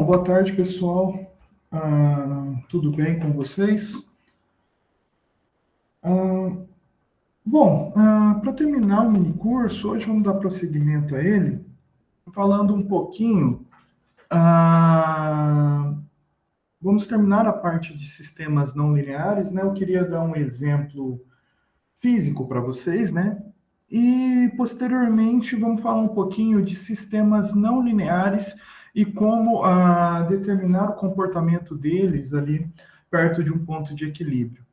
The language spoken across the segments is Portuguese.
Boa tarde, pessoal. Tudo bem com vocês? Para terminar o minicurso, hoje vamos dar prosseguimento a ele, falando um pouquinho. Vamos terminar a parte de sistemas não lineares, né? Eu queria dar um exemplo físico para vocês, né? E, posteriormente, vamos falar um pouquinho de sistemas não lineares e como determinar o comportamento deles ali perto de um ponto de equilíbrio.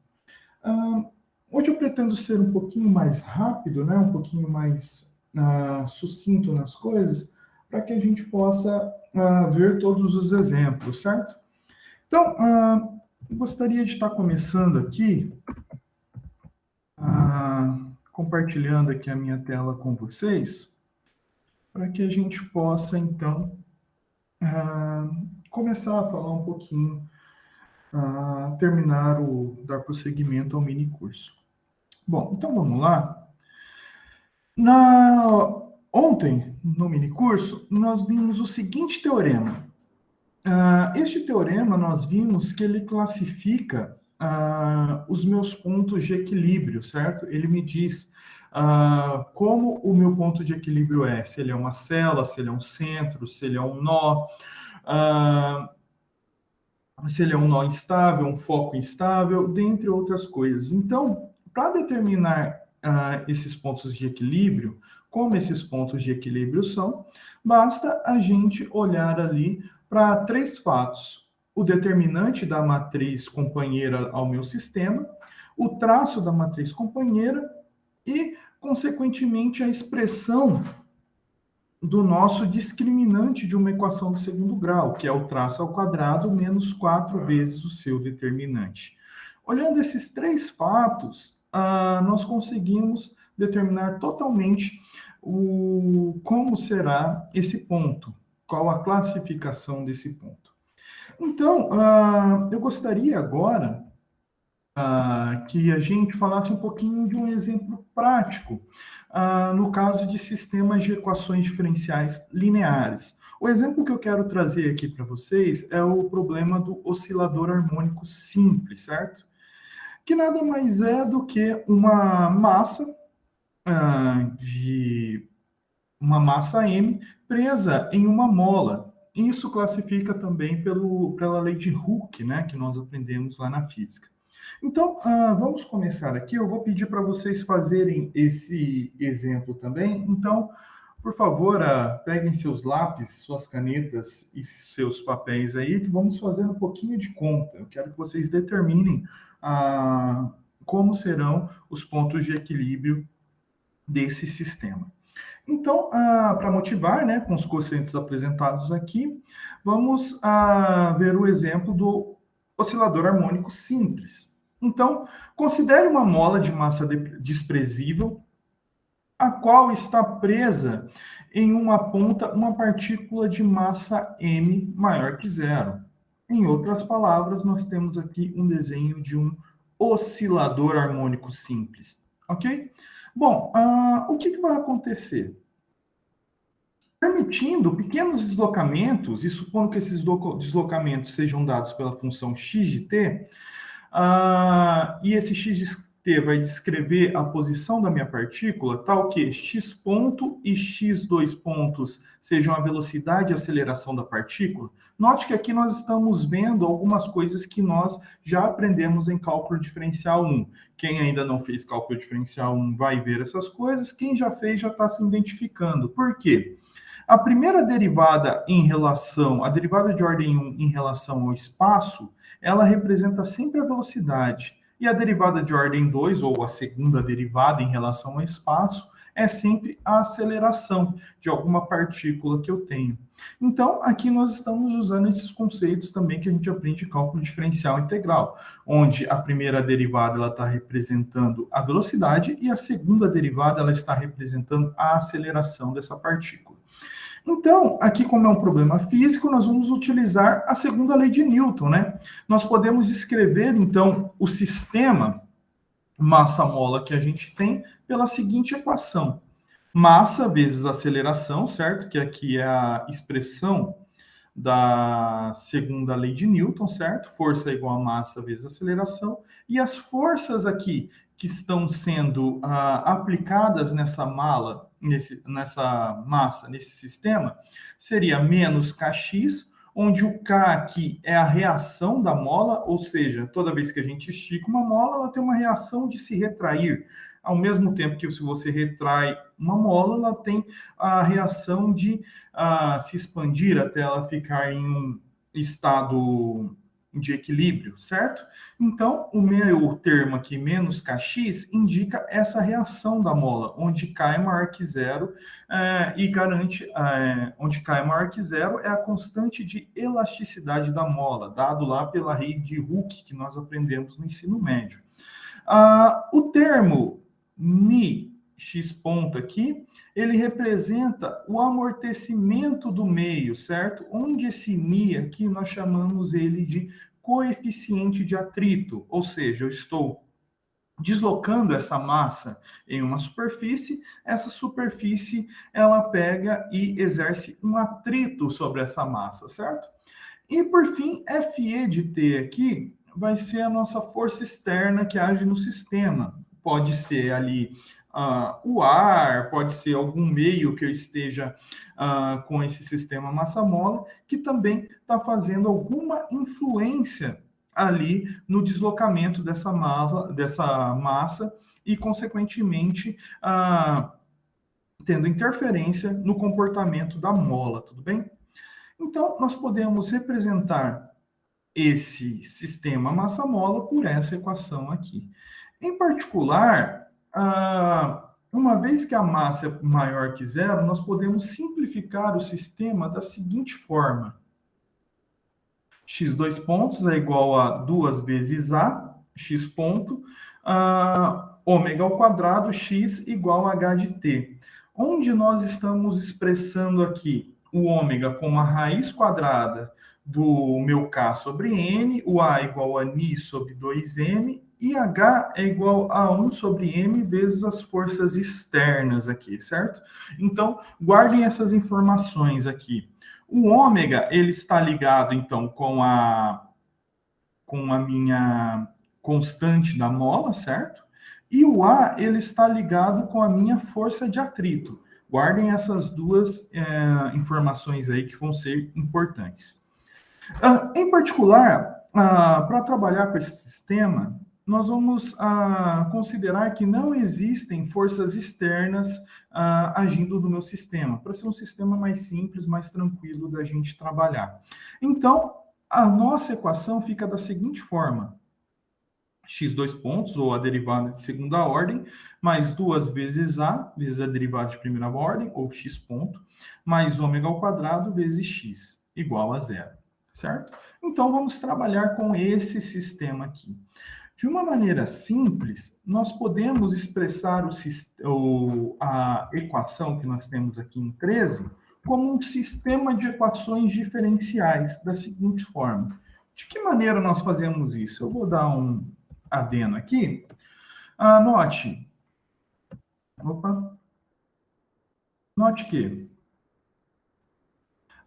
Hoje eu pretendo ser um pouquinho mais rápido, né? Um pouquinho mais sucinto nas coisas, para que a gente possa ver todos os exemplos, certo? Então, eu gostaria de estar começando aqui, compartilhando aqui a minha tela com vocês, para que a gente possa, então, começar a falar um pouquinho, dar prosseguimento ao mini curso. Bom, então vamos lá. Ontem, no mini curso, nós vimos o seguinte teorema. Este teorema, nós vimos que ele classifica os meus pontos de equilíbrio, certo? Ele me diz como o meu ponto de equilíbrio é, se ele é uma cela, se ele é um centro, se ele é um nó, se ele é um nó instável, um foco instável, dentre outras coisas. Então, para determinar esses pontos de equilíbrio, como esses pontos de equilíbrio são, basta a gente olhar ali para três fatos: o determinante da matriz companheira ao meu sistema, o traço da matriz companheira e, consequentemente, a expressão do nosso discriminante de uma equação de segundo grau, que é o traço ao quadrado menos 4 vezes o seu determinante. Olhando esses três fatos, nós conseguimos determinar totalmente como será esse ponto, qual a classificação desse ponto. Então, eu gostaria agora que a gente falasse um pouquinho de um exemplo prático, no caso de sistemas de equações diferenciais lineares. O exemplo que eu quero trazer aqui para vocês é o problema do oscilador harmônico simples, certo? Que nada mais é do que uma massa M presa em uma mola. Isso classifica também pela lei de Hooke, né, que nós aprendemos lá na física. Então, vamos começar aqui. Eu vou pedir para vocês fazerem esse exemplo também. Então, por favor, peguem seus lápis, suas canetas e seus papéis aí, que vamos fazer um pouquinho de conta. Eu quero que vocês determinem como serão os pontos de equilíbrio desse sistema. Então, para motivar, né, com os conceitos apresentados aqui, vamos ver o exemplo do oscilador harmônico simples. Então, considere uma mola de massa desprezível, a qual está presa em uma ponta uma partícula de massa m maior que zero. Em outras palavras, nós temos aqui um desenho de um oscilador harmônico simples, ok? Bom, o que vai acontecer? Permitindo pequenos deslocamentos, e supondo que esses deslocamentos sejam dados pela função x de t, e esse x de t vai descrever a posição da minha partícula, tal que x ponto e x2 pontos sejam a velocidade e aceleração da partícula. Note que aqui nós estamos vendo algumas coisas que nós já aprendemos em cálculo diferencial 1. Quem ainda não fez cálculo diferencial 1 vai ver essas coisas, quem já fez já está se identificando. Por quê? A primeira derivada a derivada de ordem 1 em relação ao espaço, ela representa sempre a velocidade. E a derivada de ordem 2, ou a segunda derivada em relação ao espaço, é sempre a aceleração de alguma partícula que eu tenho. Então, aqui nós estamos usando esses conceitos também que a gente aprende em cálculo diferencial integral, onde a primeira derivada ela está representando a velocidade e a segunda derivada ela está representando a aceleração dessa partícula. Então, aqui como é um problema físico, nós vamos utilizar a segunda lei de Newton, né? Nós podemos escrever, então, o sistema massa-mola que a gente tem pela seguinte equação. Massa vezes aceleração, certo? Que aqui é a expressão da segunda lei de Newton, certo? Força é igual a massa vezes aceleração. E as forças aqui que estão sendo aplicadas nessa nessa massa, nesse sistema, seria menos kx, onde o K aqui é a reação da mola, ou seja, toda vez que a gente estica uma mola, ela tem uma reação de se retrair. Ao mesmo tempo que se você retrai uma mola, ela tem a reação de se expandir até ela ficar em um estado de equilíbrio, certo? Então, o meu termo aqui, menos Kx, indica essa reação da mola, onde K é maior que zero, e garante, onde K é maior que zero é a constante de elasticidade da mola, dado lá pela lei de Hooke, que nós aprendemos no ensino médio. O termo ni x ponto aqui, ele representa o amortecimento do meio, certo? Onde esse ni aqui nós chamamos ele de coeficiente de atrito, ou seja, eu estou deslocando essa massa em uma superfície, essa superfície ela pega e exerce um atrito sobre essa massa, certo? E por fim, Fe de T aqui vai ser a nossa força externa que age no sistema. Pode ser ali o ar, pode ser algum meio que eu esteja com esse sistema massa-mola, que também está fazendo alguma influência ali no deslocamento dessa massa e, consequentemente, tendo interferência no comportamento da mola, tudo bem? Então, nós podemos representar esse sistema massa-mola por essa equação aqui. Em particular, uma vez que a massa é maior que zero, nós podemos simplificar o sistema da seguinte forma. x2 pontos é igual a 2 vezes a, x ponto, ômega ao quadrado, x igual a h de t. Onde nós estamos expressando aqui o ômega como a raiz quadrada do meu K sobre N, o A igual a Ni sobre 2M, e H é igual a 1 sobre M vezes as forças externas aqui, certo? Então, guardem essas informações aqui. O ômega, ele está ligado, então, com a minha constante da mola, certo? E o A, ele está ligado com a minha força de atrito. Guardem essas duas informações aí que vão ser importantes. Em particular, para trabalhar com esse sistema, nós vamos considerar que não existem forças externas agindo no meu sistema, para ser um sistema mais simples, mais tranquilo da gente trabalhar. Então, a nossa equação fica da seguinte forma: x2 pontos, ou a derivada de segunda ordem, mais 2 vezes a derivada de primeira ordem, ou x ponto, mais ômega ao quadrado vezes x, igual a zero, certo? Então, vamos trabalhar com esse sistema aqui. De uma maneira simples, nós podemos expressar a equação que nós temos aqui em 13 como um sistema de equações diferenciais, da seguinte forma. De que maneira nós fazemos isso? Eu vou dar um adendo aqui. Note que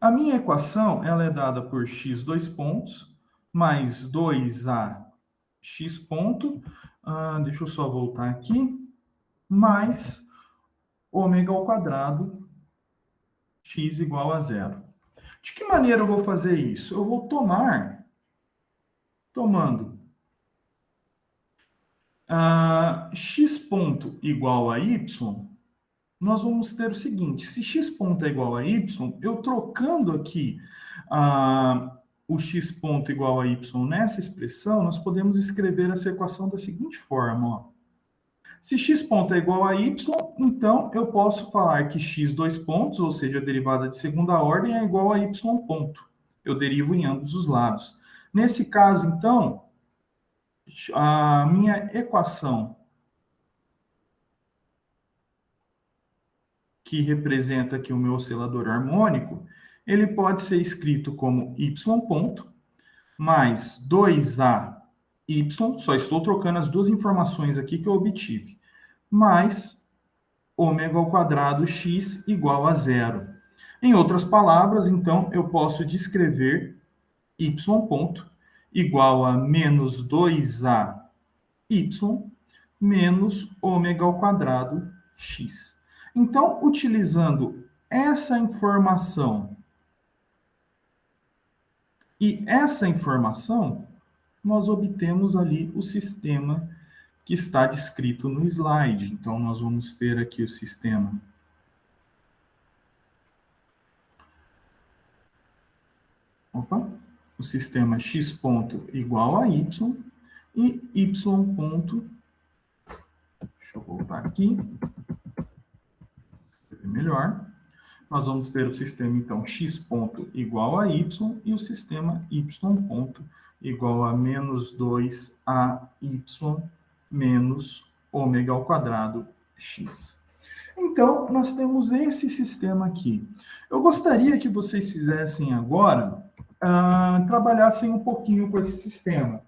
a minha equação ela é dada por x2 pontos mais 2a x ponto, deixa eu só voltar aqui, mais ômega ao quadrado, x igual a zero. De que maneira eu vou fazer isso? Eu vou tomando x ponto igual a y, nós vamos ter o seguinte: se x ponto é igual a y, eu trocando aqui o x ponto igual a y nessa expressão, nós podemos escrever essa equação da seguinte forma, ó. Se x ponto é igual a y, então eu posso falar que x dois pontos, ou seja, a derivada de segunda ordem, é igual a y ponto. Eu derivo em ambos os lados. Nesse caso, então, a minha equação que representa aqui o meu oscilador harmônico, ele pode ser escrito como y ponto mais 2ay, só estou trocando as duas informações aqui que eu obtive, mais ômega ao quadrado x igual a zero. Em outras palavras, então, eu posso descrever y ponto igual a menos 2a y menos ômega ao quadrado x. Então, utilizando essa informação e essa informação, nós obtemos ali o sistema que está descrito no slide. Então, nós vamos ter aqui o sistema. Opa! O sistema x ponto igual a y e y ponto. Deixa eu voltar aqui. Melhor. Nós vamos ter o sistema, então, x ponto igual a y e o sistema y ponto igual a menos 2ay menos ômega ao quadrado x. Então, nós temos esse sistema aqui. Eu gostaria que vocês fizessem agora, trabalhassem um pouquinho com esse sistema.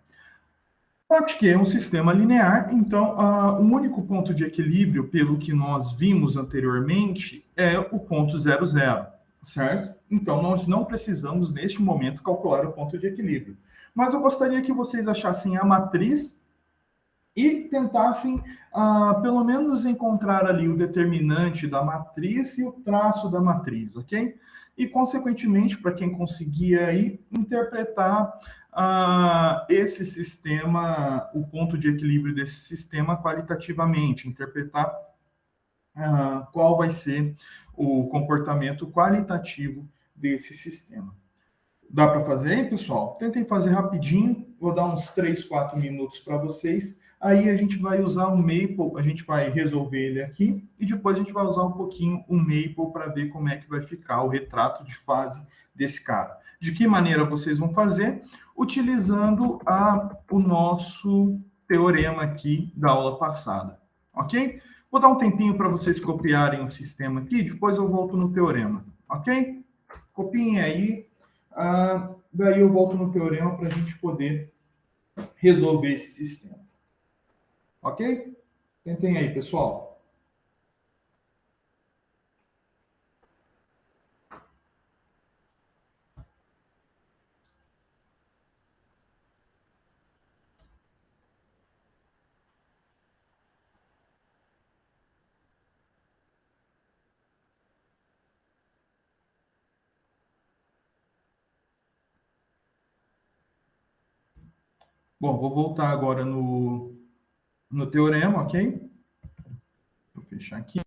Note que é um sistema linear, então o único ponto de equilíbrio, pelo que nós vimos anteriormente, é o ponto 0, 0, certo? Então, nós não precisamos, neste momento, calcular o ponto de equilíbrio. Mas eu gostaria que vocês achassem a matriz e tentassem, pelo menos, encontrar ali o determinante da matriz e o traço da matriz, ok? E, consequentemente, para quem conseguir aí, interpretar esse sistema, o ponto de equilíbrio desse sistema qualitativamente, interpretar qual vai ser o comportamento qualitativo desse sistema. Dá para fazer aí, pessoal? Tentem fazer rapidinho, vou dar uns 3, 4 minutos para vocês. Aí a gente vai usar o Maple, a gente vai resolver ele aqui, e depois a gente vai usar um pouquinho o Maple para ver como é que vai ficar o retrato de fase desse cara. De que maneira vocês vão fazer? Utilizando o nosso teorema aqui da aula passada, ok? Vou dar um tempinho para vocês copiarem o sistema aqui, depois eu volto no teorema, ok? Copiem aí, daí eu volto no teorema para a gente poder resolver esse sistema. Ok? Tentem aí, pessoal. Bom, vou voltar agora no teorema, ok? Vou fechar aqui.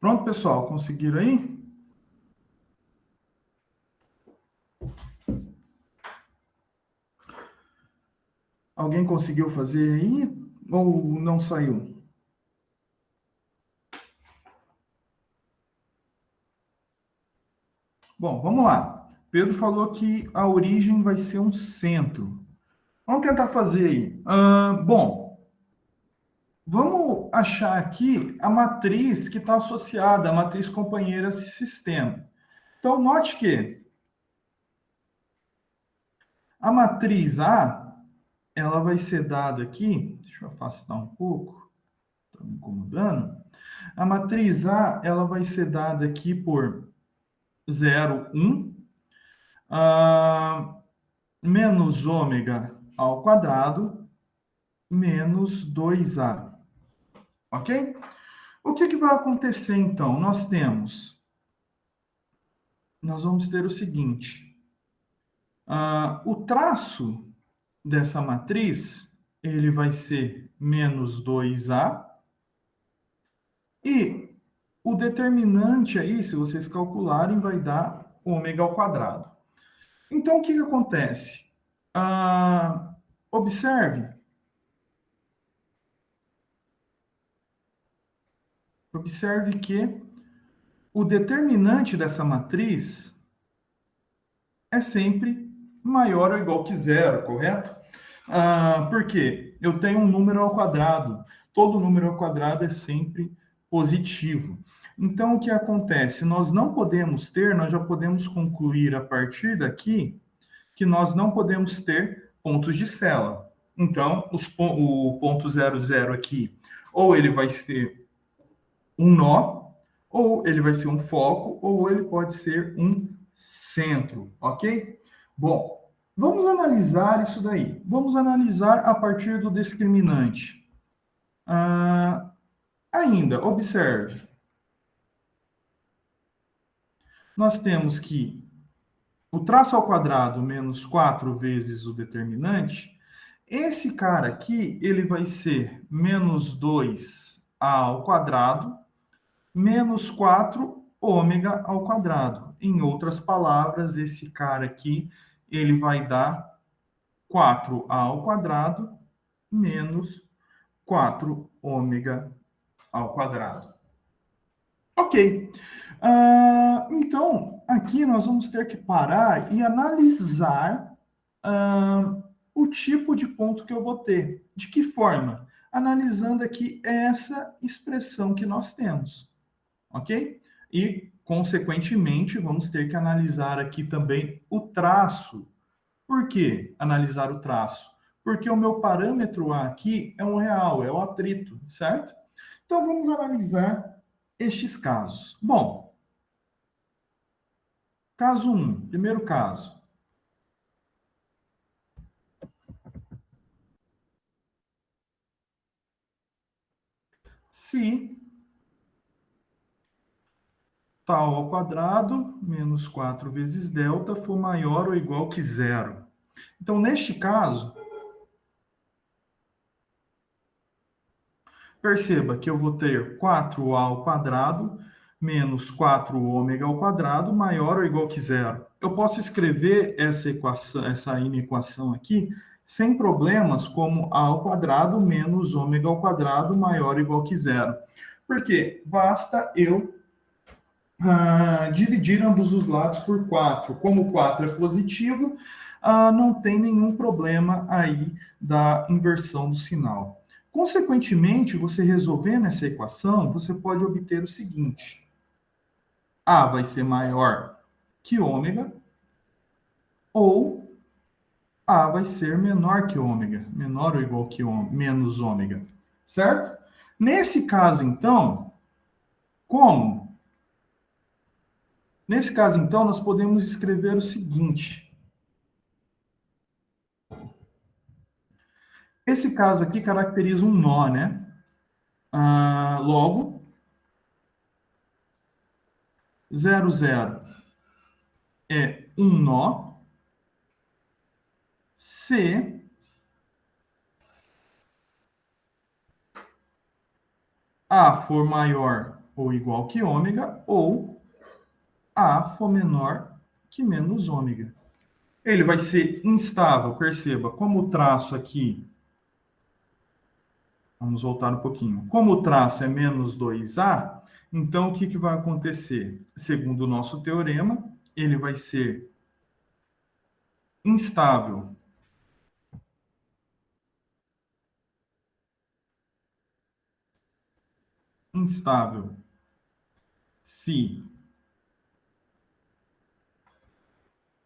Pronto, pessoal, conseguiram aí? Alguém conseguiu fazer aí ou não saiu? Bom, vamos lá. Pedro falou que a origem vai ser um centro. Vamos tentar fazer aí. Bom, vamos achar aqui a matriz que está associada, a matriz companheira a esse sistema. Então, note que a matriz A, ela vai ser dada aqui, deixa eu afastar um pouco, está me incomodando. A matriz A, ela vai ser dada aqui por 0, 1, menos ômega ao quadrado, menos 2A. Ok? O que vai acontecer então? Nós vamos ter o seguinte: o traço dessa matriz ele vai ser menos 2A e o determinante aí, se vocês calcularem, vai dar ômega ao quadrado. Então, o que acontece? Ah, observe, observe que o determinante dessa matriz é sempre maior ou igual que zero, correto? Por quê? Eu tenho um número ao quadrado. Todo número ao quadrado é sempre positivo. Então, o que acontece? Nós já podemos concluir a partir daqui que nós não podemos ter pontos de Cella. Então, o ponto 00 aqui, ou ele vai ser um nó, ou ele vai ser um foco, ou ele pode ser um centro, ok? Bom, vamos analisar isso daí. Vamos analisar a partir do discriminante. Ainda, observe. Nós temos que o traço ao quadrado menos 4 vezes o determinante. Esse cara aqui, ele vai ser menos 2a ao quadrado menos 4 ômega ao quadrado. Em outras palavras, esse cara aqui, ele vai dar 4a ao quadrado menos 4 ômega ao quadrado. Ok. Então, aqui nós vamos ter que parar e analisar o tipo de ponto que eu vou ter. De que forma? Analisando aqui essa expressão que nós temos. Ok? E, consequentemente, vamos ter que analisar aqui também o traço. Por que analisar o traço? Porque o meu parâmetro A aqui é um real, é o atrito, certo? Então, vamos analisar estes casos. Bom, caso 1, primeiro caso. Se tal ao quadrado menos 4 vezes delta for maior ou igual que zero. Então, neste caso, perceba que eu vou ter 4a ao quadrado menos 4 ômega ao quadrado maior ou igual que zero. Eu posso escrever essa equação, essa inequação aqui, sem problemas, como a ao quadrado menos ômega ao quadrado maior ou igual que zero. Porque basta eu dividir ambos os lados por 4. Como 4 é positivo, não tem nenhum problema aí da inversão do sinal. Consequentemente, você resolvendo essa equação, você pode obter o seguinte: A vai ser maior que ômega, ou A vai ser menor que ômega, menor ou igual que ômega, menos ômega, certo? Nesse caso, então, como? Nesse caso, então, nós podemos escrever o seguinte. Esse caso aqui caracteriza um nó, né? Logo, 00 é um nó se A for maior ou igual que ômega, ou A for menor que menos ômega. Ele vai ser instável, perceba, como o traço aqui, vamos voltar um pouquinho, como o traço é menos 2A, então o que vai acontecer? Segundo o nosso teorema, ele vai ser instável instável se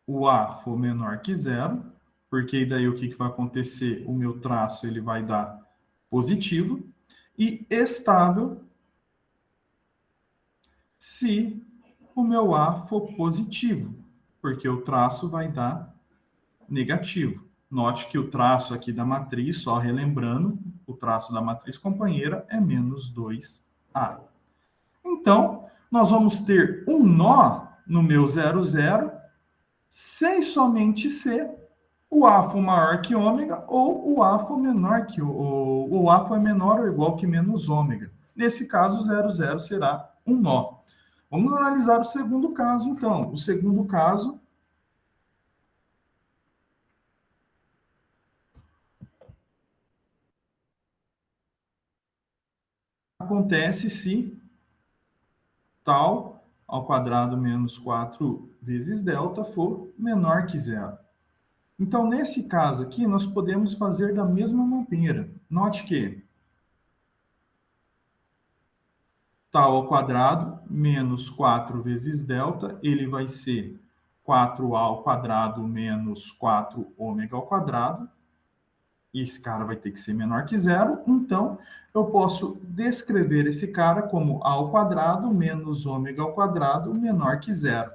o A for menor que zero, porque daí o que vai acontecer? O meu traço ele vai dar positivo, e estável se o meu A for positivo, porque o traço vai dar negativo. Note que o traço aqui da matriz, só relembrando, o traço da matriz companheira é menos 2A. Então, nós vamos ter um nó no meu 0, 0, sem somente ser o A for maior que ômega ou o A for menor que o A for menor ou igual que menos ômega. Nesse caso, 0, 0 será um nó. Vamos analisar o segundo caso, então. O segundo caso acontece se tal ao quadrado menos 4 vezes delta for menor que zero. Então, nesse caso aqui, nós podemos fazer da mesma maneira. Note que tal ao quadrado menos 4 vezes delta, ele vai ser 4A ao quadrado menos 4 ômega ao quadrado. E esse cara vai ter que ser menor que zero. Então, eu posso descrever esse cara como A ao quadrado menos ômega ao quadrado menor que zero.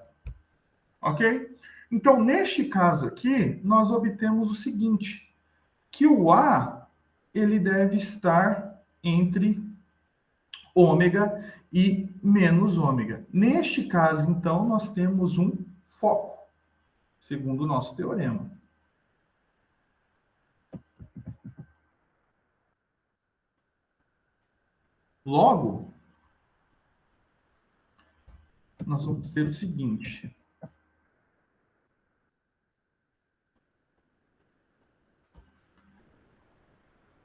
Ok? Então, neste caso aqui, nós obtemos o seguinte, que o A ele deve estar entre ômega e menos ômega. Neste caso, então, nós temos um foco, segundo o nosso teorema. Logo, nós vamos ter o seguinte.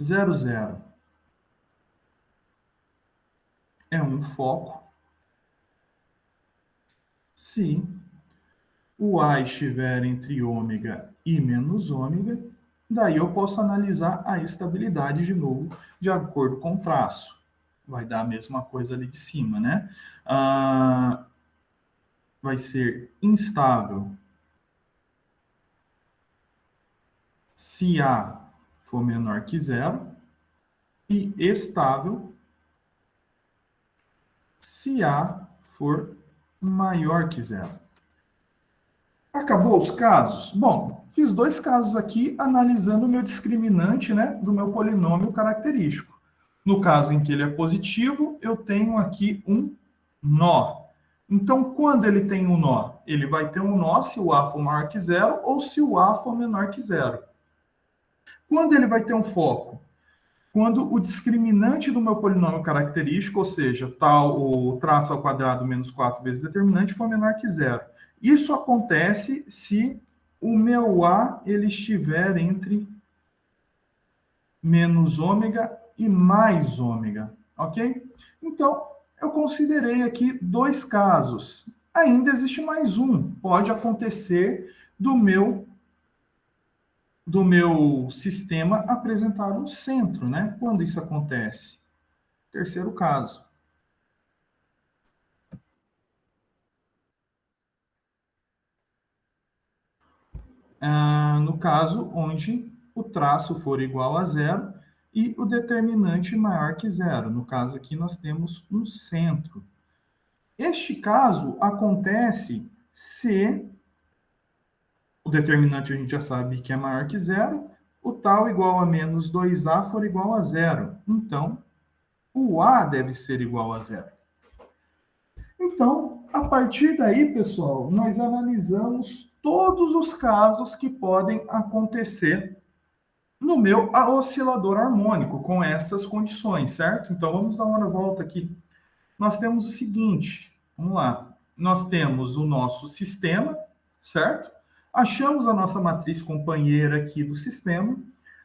Zero, zero é um foco se o A estiver entre ômega e menos ômega, daí eu posso analisar a estabilidade de novo, de acordo com o traço. Vai dar a mesma coisa ali de cima, né? Vai ser instável se A for menor que zero e estável se A for maior que zero. Acabou os casos? Bom, fiz dois casos aqui analisando o meu discriminante, né, do meu polinômio característico. No caso em que ele é positivo, eu tenho aqui um nó. Então, quando ele tem um nó? Ele vai ter um nó se o A for maior que zero ou se o A for menor que zero. Quando ele vai ter um foco? Quando o discriminante do meu polinômio característico, ou seja, tal o traço ao quadrado menos 4 vezes determinante, for menor que zero. Isso acontece se o meu A ele estiver entre menos ômega e mais ômega, ok? Então, eu considerei aqui dois casos. Ainda existe mais um. Pode acontecer do meu sistema apresentar um centro, né? Quando isso acontece? Terceiro caso. No caso onde o traço for igual a zero e o determinante maior que zero. No caso aqui, nós temos um centro. Este caso acontece se o determinante a gente já sabe que é maior que zero, o tal igual a menos 2A for igual a zero. Então, o A deve ser igual a zero. Então, a partir daí, pessoal, nós analisamos todos os casos que podem acontecer no meu oscilador harmônico com essas condições, certo? Então, vamos dar uma volta aqui. nós temos o seguinte, vamos lá, nós temos o nosso sistema, certo? Achamos a nossa matriz companheira aqui do sistema,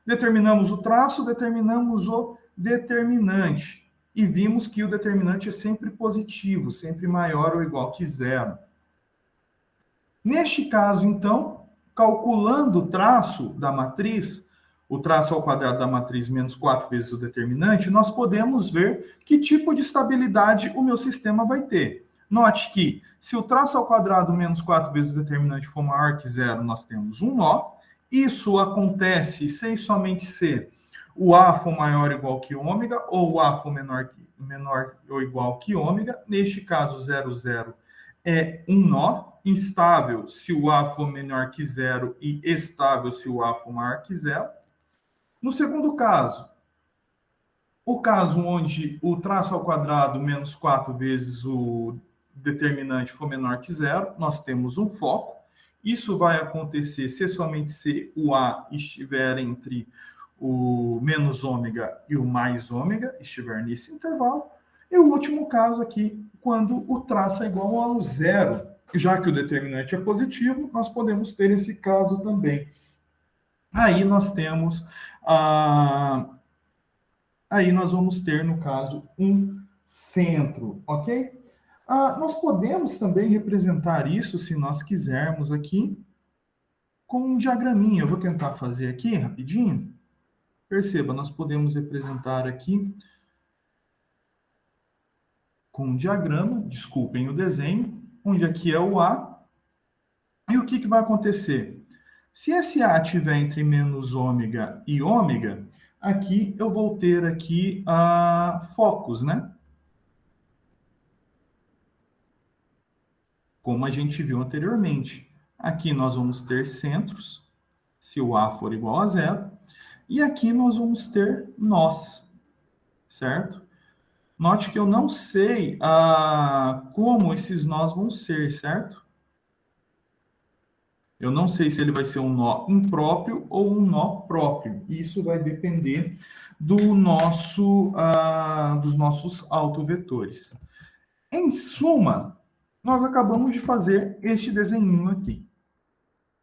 determinamos o traço, determinamos o determinante, e vimos que o determinante é sempre positivo, sempre maior ou igual que zero. Neste caso, então, calculando o traço da matriz, o traço ao quadrado da matriz menos 4 vezes o determinante, nós podemos ver que tipo de estabilidade o meu sistema vai ter. Note que, se o traço ao quadrado menos 4 vezes o determinante for maior que zero, nós temos um nó. Isso acontece se e somente se o A for maior ou igual que ômega, ou o A for menor ou igual que ômega. Neste caso, 0, 0 é um nó. Instável se o A for menor que zero e estável se o A for maior que zero. No segundo caso, o caso onde o traço ao quadrado menos 4 vezes o determinante for menor que zero, nós temos um foco. Isso vai acontecer se somente se o A estiver entre o menos ômega e o mais ômega, estiver nesse intervalo. E o último caso aqui, quando o traço é igual ao zero. Já que o determinante é positivo, nós podemos ter esse caso também. Aí nós temos, aí nós vamos ter, no caso, um centro, ok? Nós podemos também representar isso, se nós quisermos aqui, com um diagraminha. Eu vou tentar fazer aqui, rapidinho. Perceba, nós podemos representar aqui com um diagrama, desculpem o desenho, onde aqui é o A. E o que vai acontecer? Se esse A estiver entre menos ômega e ômega, aqui eu vou ter aqui focos, né? Como a gente viu anteriormente. Aqui nós vamos ter centros, se o A for igual a zero. E aqui nós vamos ter nós, certo? Note que eu não sei como esses nós vão ser, certo? Eu não sei se ele vai ser um nó impróprio ou um nó próprio. Isso vai depender do dos nossos autovetores. Em suma, nós acabamos de fazer este desenho aqui.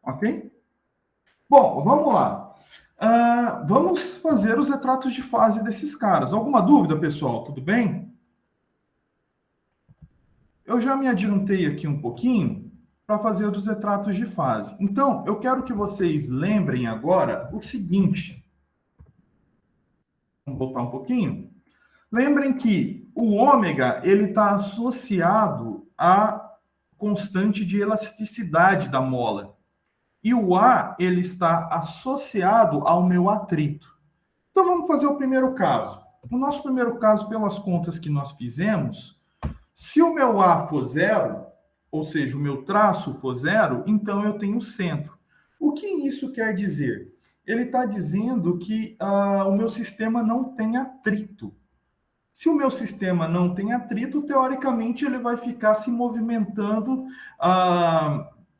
Ok? Bom, vamos lá. Vamos fazer os retratos de fase desses caras. Alguma dúvida, pessoal? Tudo bem? Eu já me adiantei aqui um pouquinho para fazer os retratos de fase. Então, eu quero que vocês lembrem agora o seguinte. Vamos voltar um pouquinho. Lembrem que o ômega ele está associado à constante de elasticidade da mola. E o A ele está associado ao meu atrito. Então, vamos fazer o primeiro caso. No nosso primeiro caso, pelas contas que nós fizemos, se o meu A for zero, ou seja, o meu traço for zero, então eu tenho centro. O que isso quer dizer? Ele está dizendo que o meu sistema não tem atrito. Se o meu sistema não tem atrito, teoricamente ele vai ficar se movimentando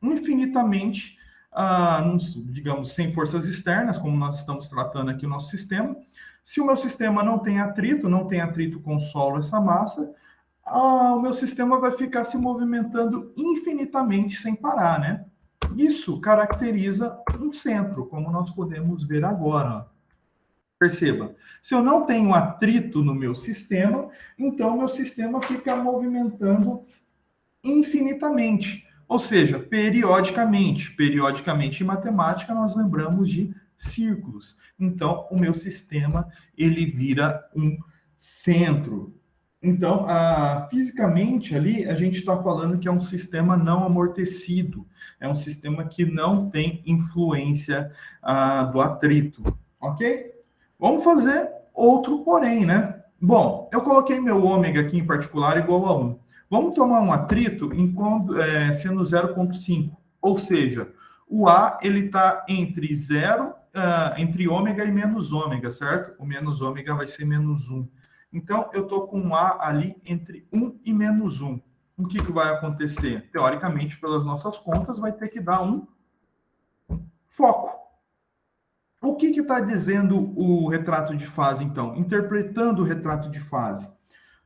infinitamente, digamos, sem forças externas, como nós estamos tratando aqui o nosso sistema. Se o meu sistema não tem atrito com o solo, essa massa, o meu sistema vai ficar se movimentando infinitamente sem parar, né? Isso caracteriza um centro, como nós podemos ver agora. Perceba, se eu não tenho atrito no meu sistema, então meu sistema fica movimentando infinitamente, ou seja, periodicamente. Periodicamente, em matemática, nós lembramos de círculos. Então, o meu sistema, ele vira um centro. Então, fisicamente ali, a gente está falando que é um sistema não amortecido, é um sistema que não tem influência do atrito, ok? Vamos fazer outro porém, né? Bom, eu coloquei meu ômega aqui em particular igual a 1. Vamos tomar um atrito sendo 0,5, ou seja, o A ele está entre 0, entre ômega e menos ômega, certo? O menos ômega vai ser menos 1. Então, eu estou com um A ali entre 1 e menos 1. O que vai acontecer? Teoricamente, pelas nossas contas, vai ter que dar um foco. O que está dizendo o retrato de fase, então? Interpretando o retrato de fase.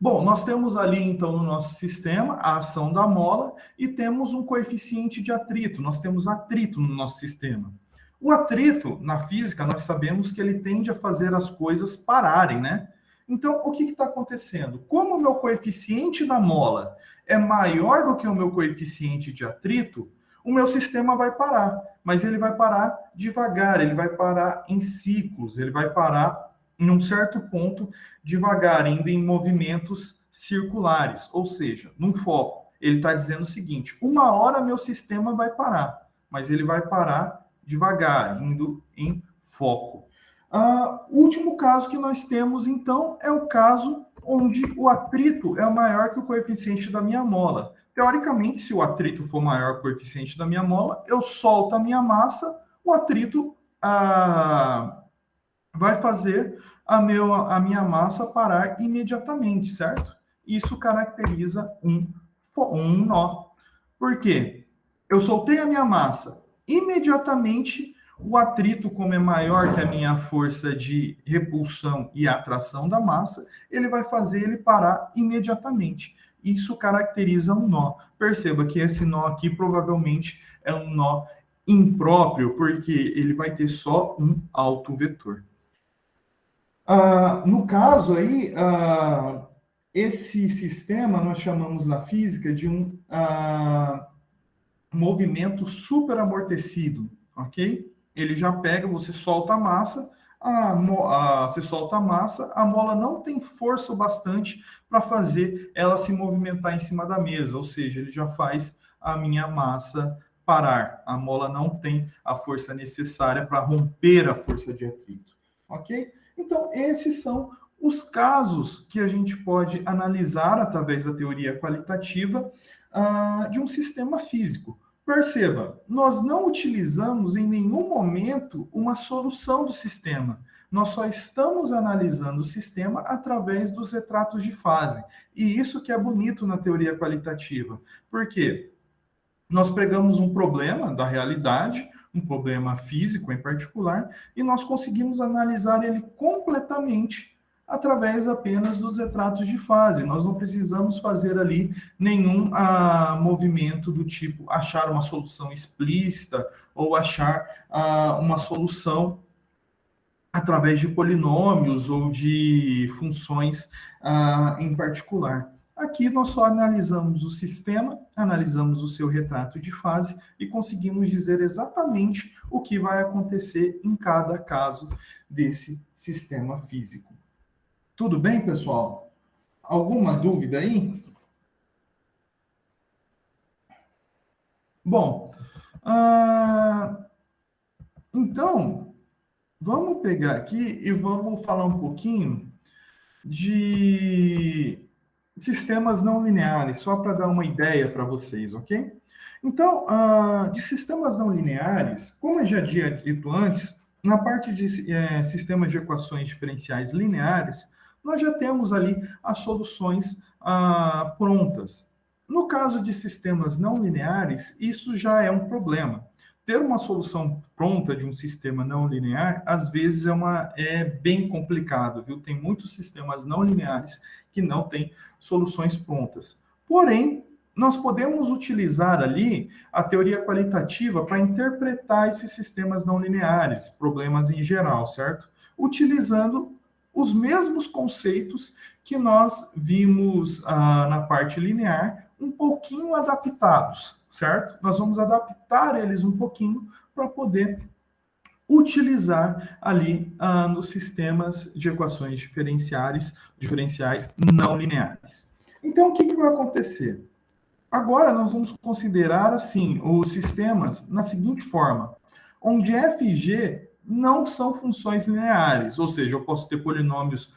Bom, nós temos ali, então, no nosso sistema, a ação da mola e temos um coeficiente de atrito. Nós temos atrito no nosso sistema. O atrito, na física, nós sabemos que ele tende a fazer as coisas pararem, né? Então, o que está acontecendo? Como o meu coeficiente da mola é maior do que o meu coeficiente de atrito, o meu sistema vai parar. Mas ele vai parar devagar, ele vai parar em ciclos, ele vai parar em um certo ponto devagar, indo em movimentos circulares, ou seja, num foco. Ele está dizendo o seguinte: uma hora meu sistema vai parar, mas ele vai parar devagar, indo em foco. O último caso que nós temos, então, é o caso onde o atrito é maior que o coeficiente da minha mola. Teoricamente, se o atrito for maior que o coeficiente da minha mola, eu solto a minha massa, o atrito vai fazer a minha massa parar imediatamente, certo? Isso caracteriza um nó. Por quê? Eu soltei a minha massa, imediatamente o atrito, como é maior que a minha força de repulsão e atração da massa, ele vai fazer ele parar imediatamente. Isso caracteriza um nó. Perceba que esse nó aqui provavelmente é um nó impróprio, porque ele vai ter só um autovetor. No caso aí, esse sistema nós chamamos na física de um movimento superamortecido, ok? Ele já pega, você solta a massa, você solta a massa, a mola não tem força bastante para fazer ela se movimentar em cima da mesa, ou seja, ele já faz a minha massa parar. A mola não tem a força necessária para romper a força de atrito, ok? Então, esses são os casos que a gente pode analisar através da teoria qualitativa de um sistema físico. Perceba, nós não utilizamos em nenhum momento uma solução do sistema. Nós só estamos analisando o sistema através dos retratos de fase. E isso que é bonito na teoria qualitativa. Por quê? Nós pegamos um problema da realidade, um problema físico em particular, e nós conseguimos analisar ele completamente através apenas dos retratos de fase. Nós não precisamos fazer ali nenhum movimento do tipo achar uma solução explícita ou achar uma solução através de polinômios ou de funções em particular. Aqui nós só analisamos o sistema, analisamos o seu retrato de fase e conseguimos dizer exatamente o que vai acontecer em cada caso desse sistema físico. Tudo bem, pessoal? Alguma dúvida aí? Bom, então, vamos pegar aqui e vamos falar um pouquinho de sistemas não lineares, só para dar uma ideia para vocês, ok? Então, de sistemas não lineares, como eu já tinha dito antes, na parte de sistemas de equações diferenciais lineares, nós já temos ali as soluções prontas. No caso de sistemas não lineares, isso já é um problema. Ter uma solução pronta de um sistema não linear, às vezes é bem complicado, viu? Tem muitos sistemas não lineares que não têm soluções prontas. Porém, nós podemos utilizar ali a teoria qualitativa para interpretar esses sistemas não lineares, problemas em geral, certo? Utilizando os mesmos conceitos que nós vimos na parte linear, um pouquinho adaptados, certo? Nós vamos adaptar eles um pouquinho para poder utilizar ali nos sistemas de equações diferenciais não lineares. Então, o que vai acontecer? Agora, nós vamos considerar, assim, os sistemas na seguinte forma, onde f e g não são funções lineares, ou seja, eu posso ter polinômios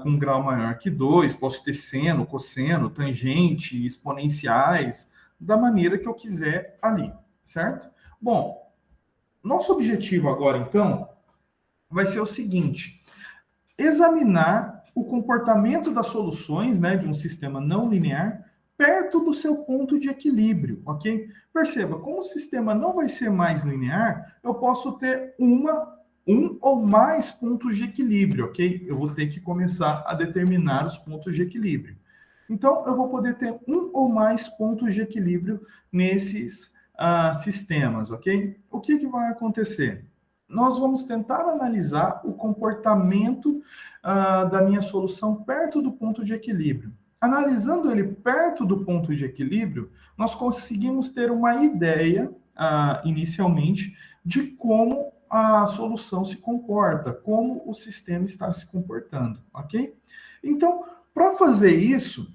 com um grau maior que 2, posso ter seno, cosseno, tangente, exponenciais, da maneira que eu quiser ali, certo? Bom, nosso objetivo agora, então, vai ser o seguinte, examinar o comportamento das soluções, né, de um sistema não linear, perto do seu ponto de equilíbrio, ok? Perceba, como o sistema não vai ser mais linear, eu posso ter uma um ou mais pontos de equilíbrio, ok? Eu vou ter que começar a determinar os pontos de equilíbrio. Então, eu vou poder ter um ou mais pontos de equilíbrio nesses sistemas, ok? O que, que vai acontecer? Nós vamos tentar analisar o comportamento da minha solução perto do ponto de equilíbrio. Analisando ele perto do ponto de equilíbrio, nós conseguimos ter uma ideia, inicialmente, de como a solução se comporta, como o sistema está se comportando, ok? Então, para fazer isso,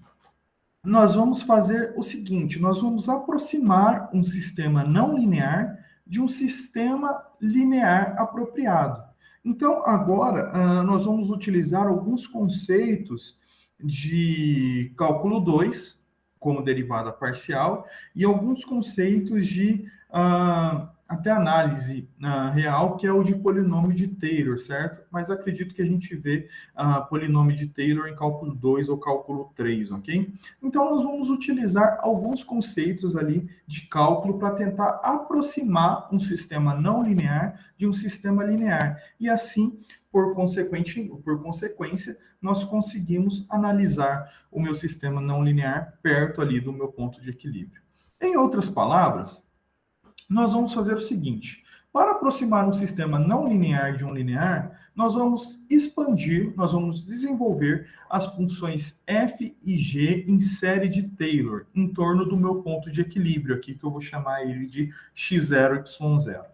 nós vamos fazer o seguinte: nós vamos aproximar um sistema não linear de um sistema linear apropriado. Então, agora, nós vamos utilizar alguns conceitos de cálculo 2 como derivada parcial, e alguns conceitos de até análise real, que é o de polinômio de Taylor, certo? Mas acredito que a gente vê polinômio de Taylor em cálculo 2 ou cálculo 3, ok? Então, nós vamos utilizar alguns conceitos ali de cálculo para tentar aproximar um sistema não linear de um sistema linear. E assim, por consequência, nós conseguimos analisar o meu sistema não linear perto ali do meu ponto de equilíbrio. Em outras palavras, nós vamos fazer o seguinte: para aproximar um sistema não linear de um linear, nós vamos expandir, nós vamos desenvolver as funções f e g em série de Taylor, em torno do meu ponto de equilíbrio aqui, que eu vou chamar ele de x0, y0.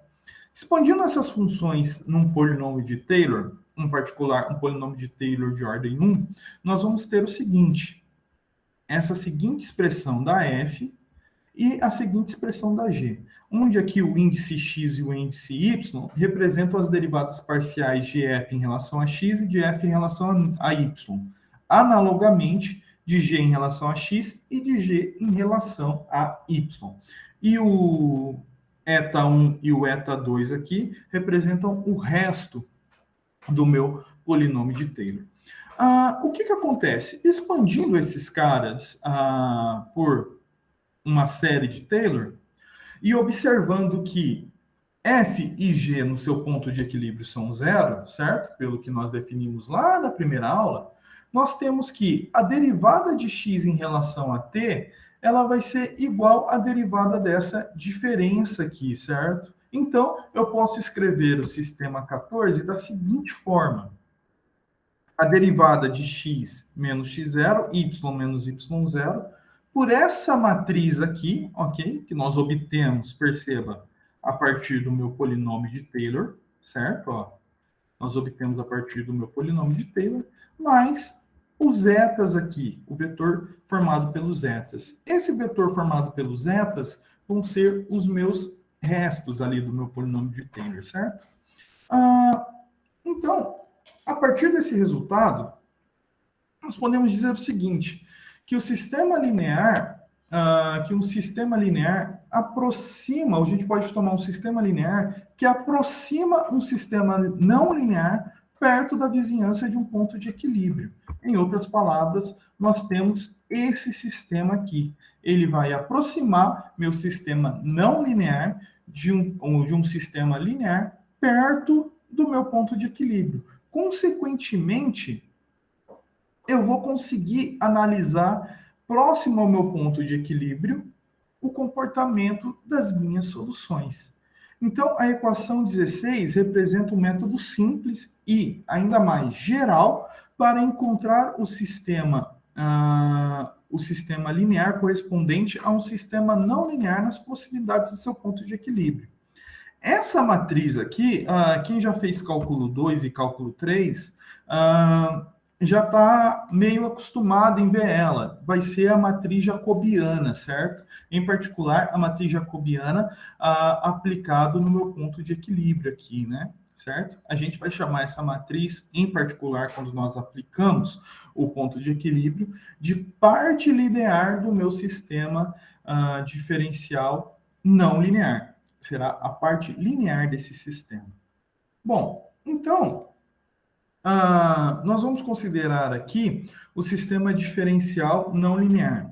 Expandindo essas funções num polinômio de Taylor, em particular um polinômio de Taylor de ordem 1, nós vamos ter o seguinte: essa seguinte expressão da f e a seguinte expressão da g, onde aqui o índice x e o índice y representam as derivadas parciais de f em relação a x e de f em relação a y, analogamente de g em relação a x e de g em relação a y. E o eta1 e o eta2 aqui representam o resto do meu polinômio de Taylor. O que acontece? Expandindo esses caras por uma série de Taylor e observando que f e g no seu ponto de equilíbrio são zero, certo? Pelo que nós definimos lá na primeira aula, nós temos que a derivada de x em relação a t, ela vai ser igual à derivada dessa diferença aqui, certo? Então, eu posso escrever o sistema 14 da seguinte forma: a derivada de x menos x0, y menos y0, por essa matriz aqui, ok? Que nós obtemos, perceba, a partir do meu polinômio de Taylor, certo? Ó, nós obtemos a partir do meu polinômio de Taylor, mais os zetas aqui, o vetor formado pelos zetas. Esse vetor formado pelos zetas vão ser os meus restos ali do meu polinômio de Taylor, certo? Então, a partir desse resultado, nós podemos dizer o seguinte: que o sistema linear, que um sistema linear aproxima, a gente pode tomar um sistema linear que aproxima um sistema não linear perto da vizinhança de um ponto de equilíbrio. Em outras palavras, nós temos esse sistema aqui. Ele vai aproximar meu sistema não linear de um sistema linear perto do meu ponto de equilíbrio. Consequentemente, eu vou conseguir analisar, próximo ao meu ponto de equilíbrio, o comportamento das minhas soluções. Então, a equação 16 representa um método simples e, ainda mais, geral para encontrar o sistema linear correspondente a um sistema não linear nas proximidades do seu ponto de equilíbrio. Essa matriz aqui, quem já fez cálculo 2 e cálculo 3, já está meio acostumado em ver ela. Vai ser a matriz jacobiana, certo? Em particular, a matriz jacobiana aplicado no meu ponto de equilíbrio aqui, né? Certo? A gente vai chamar essa matriz, em particular, quando nós aplicamos o ponto de equilíbrio, de parte linear do meu sistema diferencial não linear. Será a parte linear desse sistema. Bom, então, nós vamos considerar aqui o sistema diferencial não linear.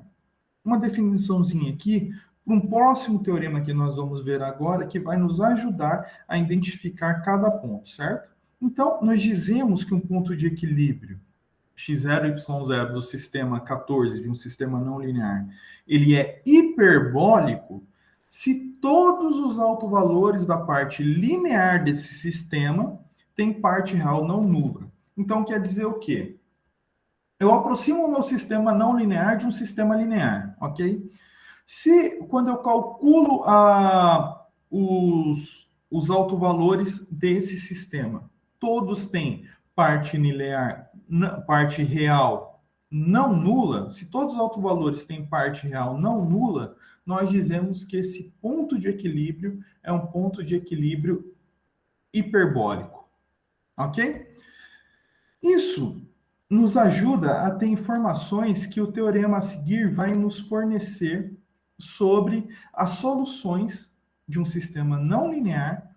Uma definiçãozinha aqui para um próximo teorema que nós vamos ver agora, que vai nos ajudar a identificar cada ponto, certo? Então, nós dizemos que um ponto de equilíbrio x0, y0 do sistema 14, de um sistema não linear, ele é hiperbólico se todos os autovalores da parte linear desse sistema têm parte real não nula. Então, quer dizer o quê? Eu aproximo o meu sistema não linear de um sistema linear, ok? Se, quando eu calculo os autovalores desse sistema, todos têm parte linear, parte real não nula, se todos os autovalores têm parte real não nula, nós dizemos que esse ponto de equilíbrio é um ponto de equilíbrio hiperbólico, ok? Isso nos ajuda a ter informações que o teorema a seguir vai nos fornecer sobre as soluções de um sistema não linear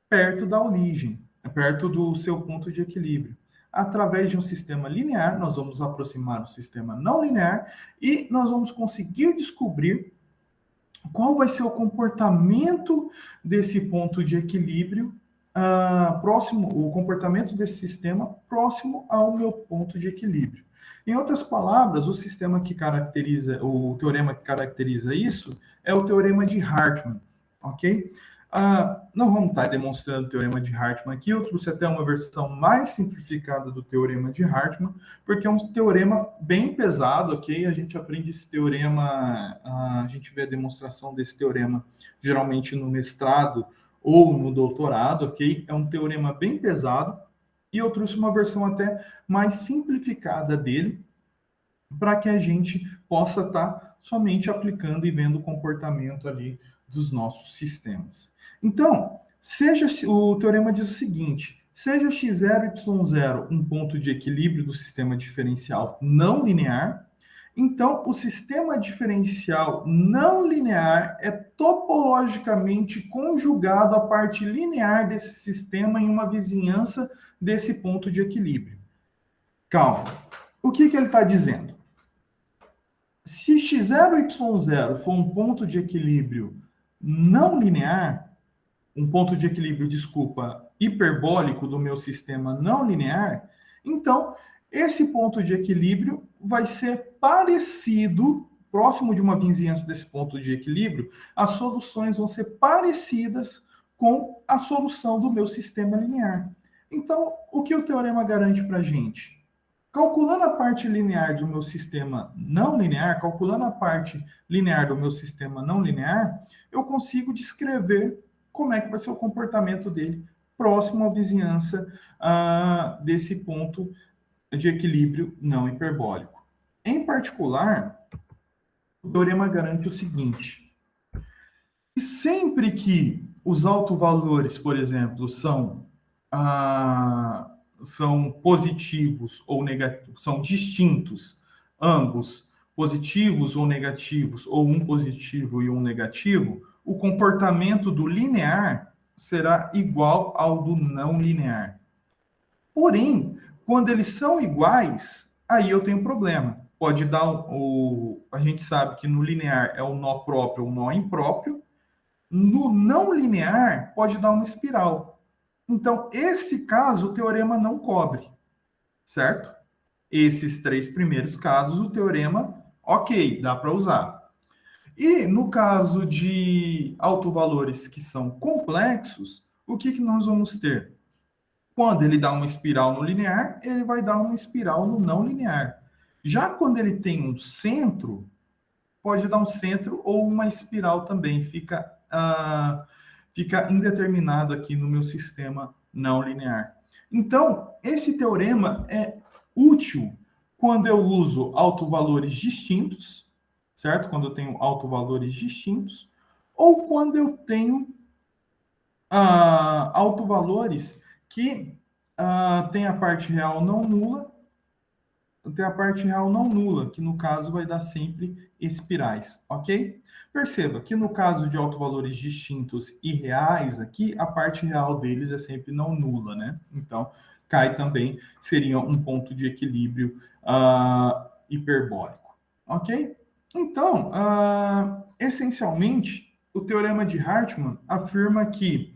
perto da origem, perto do seu ponto de equilíbrio. Através de um sistema linear, nós vamos aproximar do sistema não linear e nós vamos conseguir descobrir qual vai ser o comportamento desse ponto de equilíbrio próximo, o comportamento desse sistema próximo ao meu ponto de equilíbrio. Em outras palavras, o sistema que caracteriza, o teorema que caracteriza isso é o teorema de Hartmann, ok? Não vamos estar demonstrando o teorema de Hartmann aqui, eu trouxe até uma versão mais simplificada do teorema de Hartmann, porque é um teorema bem pesado, ok? A gente aprende esse teorema, a gente vê a demonstração desse teorema geralmente no mestrado ou no doutorado, ok? É um teorema bem pesado, e eu trouxe uma versão até mais simplificada dele, para que a gente possa estar somente aplicando e vendo o comportamento ali dos nossos sistemas. Então, o teorema diz o seguinte: seja x0 e y0 um ponto de equilíbrio do sistema diferencial não linear, então o sistema diferencial não linear é topologicamente conjugado à parte linear desse sistema em uma vizinhança desse ponto de equilíbrio. Calma. O que ele está dizendo? Se x0 e y0 for um ponto de equilíbrio não linear, um ponto de equilíbrio, desculpa, hiperbólico do meu sistema não linear, então esse ponto de equilíbrio vai ser parecido, próximo de uma vizinhança desse ponto de equilíbrio, as soluções vão ser parecidas com a solução do meu sistema linear. Então, o que o teorema garante para a gente? Calculando a parte linear do meu sistema não linear, calculando a parte linear do meu sistema não linear, eu consigo descrever como é que vai ser o comportamento dele próximo à vizinhança desse ponto de equilíbrio não hiperbólico. Em particular, o teorema garante o seguinte: sempre que os autovalores, por exemplo, são positivos ou negativos, são distintos, ambos positivos ou negativos, ou um positivo e um negativo, o comportamento do linear será igual ao do não linear. Porém, quando eles são iguais, aí eu tenho problema. Pode dar a gente sabe que no linear é o nó próprio ou o nó impróprio. No não linear, pode dar uma espiral. Então, esse caso, o teorema não cobre, certo? Esses três primeiros casos, o teorema, ok, dá para usar. E no caso de autovalores que são complexos, o que nós vamos ter? Quando ele dá uma espiral no linear, ele vai dar uma espiral no não linear. Já quando ele tem um centro, pode dar um centro ou uma espiral também. Fica indeterminado aqui no meu sistema não linear. Então, esse teorema é útil quando eu uso autovalores distintos, certo? Quando eu tenho autovalores distintos, ou quando eu tenho autovalores que tem a parte real não nula, tem a parte real não nula, que no caso vai dar sempre espirais, ok? Perceba que no caso de autovalores distintos e reais aqui, a parte real deles é sempre não nula, né? Então, cai também, seria um ponto de equilíbrio hiperbólico, ok? Então, essencialmente, o teorema de Hartmann afirma que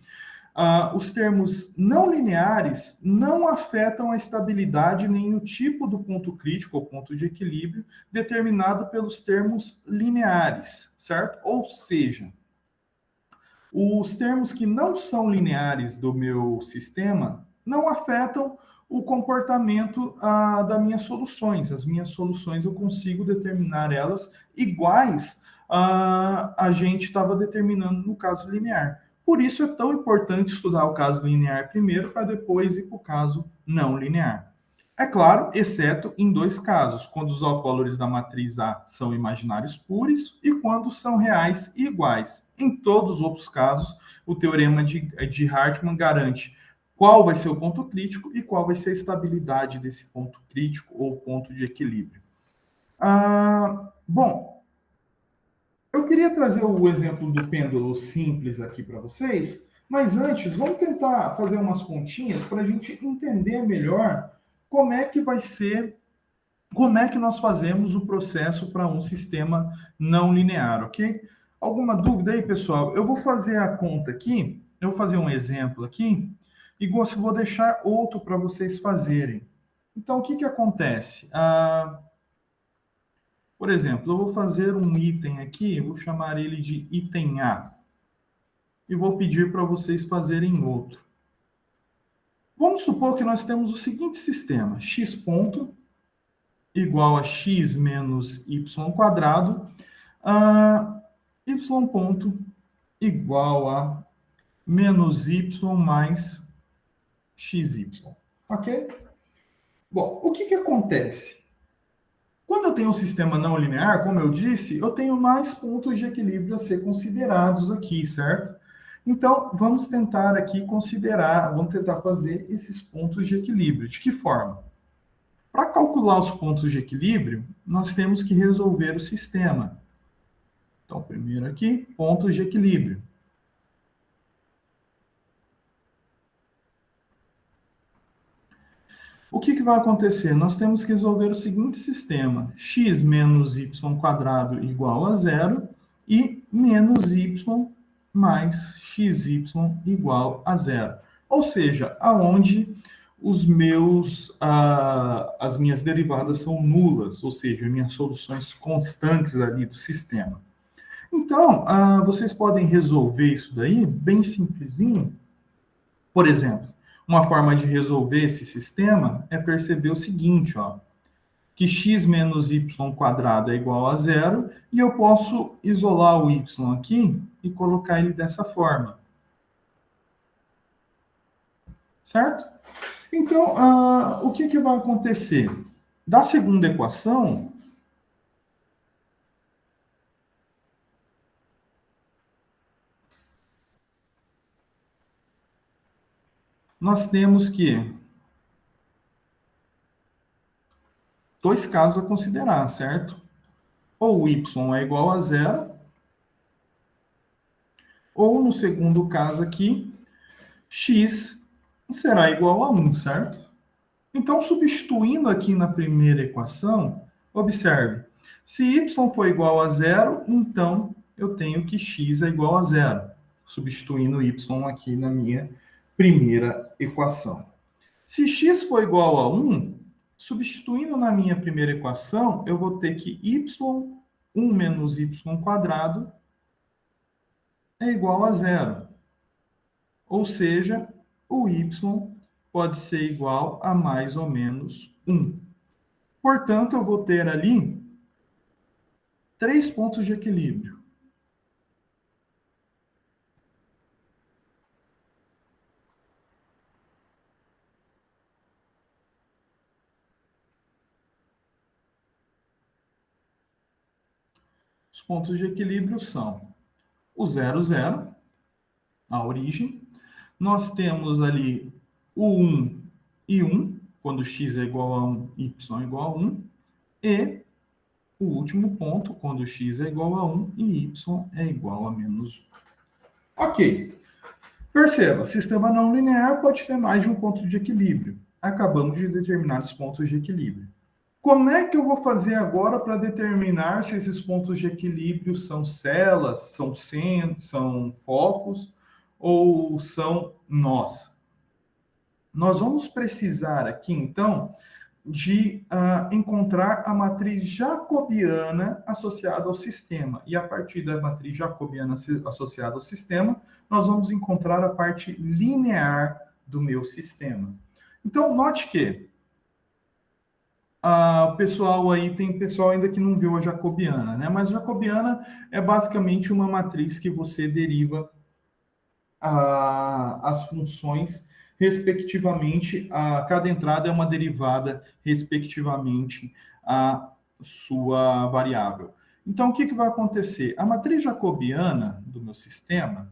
os termos não lineares não afetam a estabilidade nem o tipo do ponto crítico ou ponto de equilíbrio determinado pelos termos lineares, certo? Ou seja, os termos que não são lineares do meu sistema não afetam o comportamento das minhas soluções. As minhas soluções eu consigo determinar elas iguais a gente estava determinando no caso linear. Por isso é tão importante estudar o caso linear primeiro para depois ir para o caso não linear. É claro, exceto em dois casos, quando os autovalores da matriz A são imaginários puros e quando são reais e iguais. Em todos os outros casos, o teorema de Hartmann garante qual vai ser o ponto crítico e qual vai ser a estabilidade desse ponto crítico ou ponto de equilíbrio. Bom, eu queria trazer o exemplo do pêndulo simples aqui para vocês, mas antes, vamos tentar fazer umas continhas para a gente entender melhor como é que vai ser, como é que nós fazemos o processo para um sistema não linear, ok? Alguma dúvida aí, pessoal? Eu vou fazer a conta aqui, eu vou fazer um exemplo aqui, e vou deixar outro para vocês fazerem. Então, o que, que acontece? Por exemplo, eu vou fazer um item aqui, vou chamar ele de item A, e vou pedir para vocês fazerem outro. Vamos supor que nós temos o seguinte sistema: x ponto igual a x menos y quadrado, y ponto igual a menos y mais xy. Ok? Bom, o que, que acontece? Quando eu tenho um sistema não linear, como eu disse, eu tenho mais pontos de equilíbrio a ser considerados aqui, certo? Então, vamos tentar aqui considerar, vamos tentar fazer esses pontos de equilíbrio. De que forma? Para calcular os pontos de equilíbrio, nós temos que resolver o sistema. Então, primeiro aqui, pontos de equilíbrio. O que, que vai acontecer? Nós temos que resolver o seguinte sistema: x menos y quadrado igual a zero e menos y mais xy igual a zero. Ou seja, aonde as minhas derivadas são nulas, ou seja, minhas soluções constantes ali do sistema. Então, vocês podem resolver isso daí bem simplesinho. Por exemplo, uma forma de resolver esse sistema é perceber o seguinte, ó, que x menos y quadrado é igual a zero, e eu posso isolar o y aqui e colocar ele dessa forma. Certo? Então, o que, que vai acontecer? Da segunda equação, nós temos que dois casos a considerar, certo? Ou y é igual a zero, ou no segundo caso aqui, x será igual a 1, certo? Então, substituindo aqui na primeira equação, observe, se y for igual a zero, então eu tenho que x é igual a zero, substituindo y aqui na minha primeira equação. Se x for igual a 1, substituindo na minha primeira equação, eu vou ter que y1 menos y quadrado é igual a zero. Ou seja, o y pode ser igual a mais ou menos 1. Portanto, eu vou ter ali 3 pontos de equilíbrio. Os pontos de equilíbrio são o 0, 0, a origem. Nós temos ali o 1 e 1, quando x é igual a 1, y é igual a 1. E o último ponto, quando x é igual a 1 e y é igual a menos 1. Ok. Perceba, sistema não linear pode ter mais de um ponto de equilíbrio. Acabamos de determinar os pontos de equilíbrio. Como é que eu vou fazer agora para determinar se esses pontos de equilíbrio são celas, são centros, são focos ou são nós? Nós vamos precisar aqui, então, de encontrar a matriz jacobiana associada ao sistema. E a partir da matriz jacobiana associada ao sistema, nós vamos encontrar a parte linear do meu sistema. Então, note que o pessoal aí, tem pessoal ainda que não viu a jacobiana, né? Mas jacobiana é basicamente uma matriz que você deriva as funções respectivamente, cada entrada é uma derivada respectivamente a sua variável. Então, o que vai acontecer? A matriz jacobiana do meu sistema,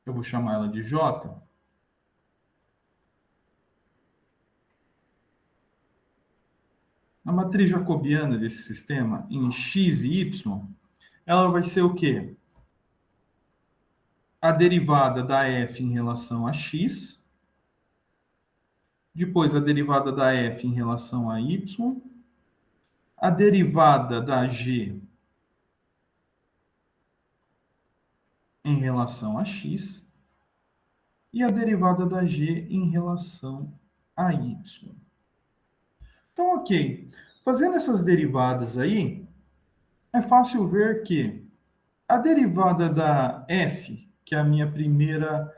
eu vou chamar ela de J. A matriz jacobiana desse sistema, em x e y, ela vai ser o quê? A derivada da f em relação a x, depois a derivada da f em relação a y, a derivada da g em relação a x e a derivada da g em relação a y. Então, ok. Fazendo essas derivadas aí, é fácil ver que a derivada da f, que é a minha primeira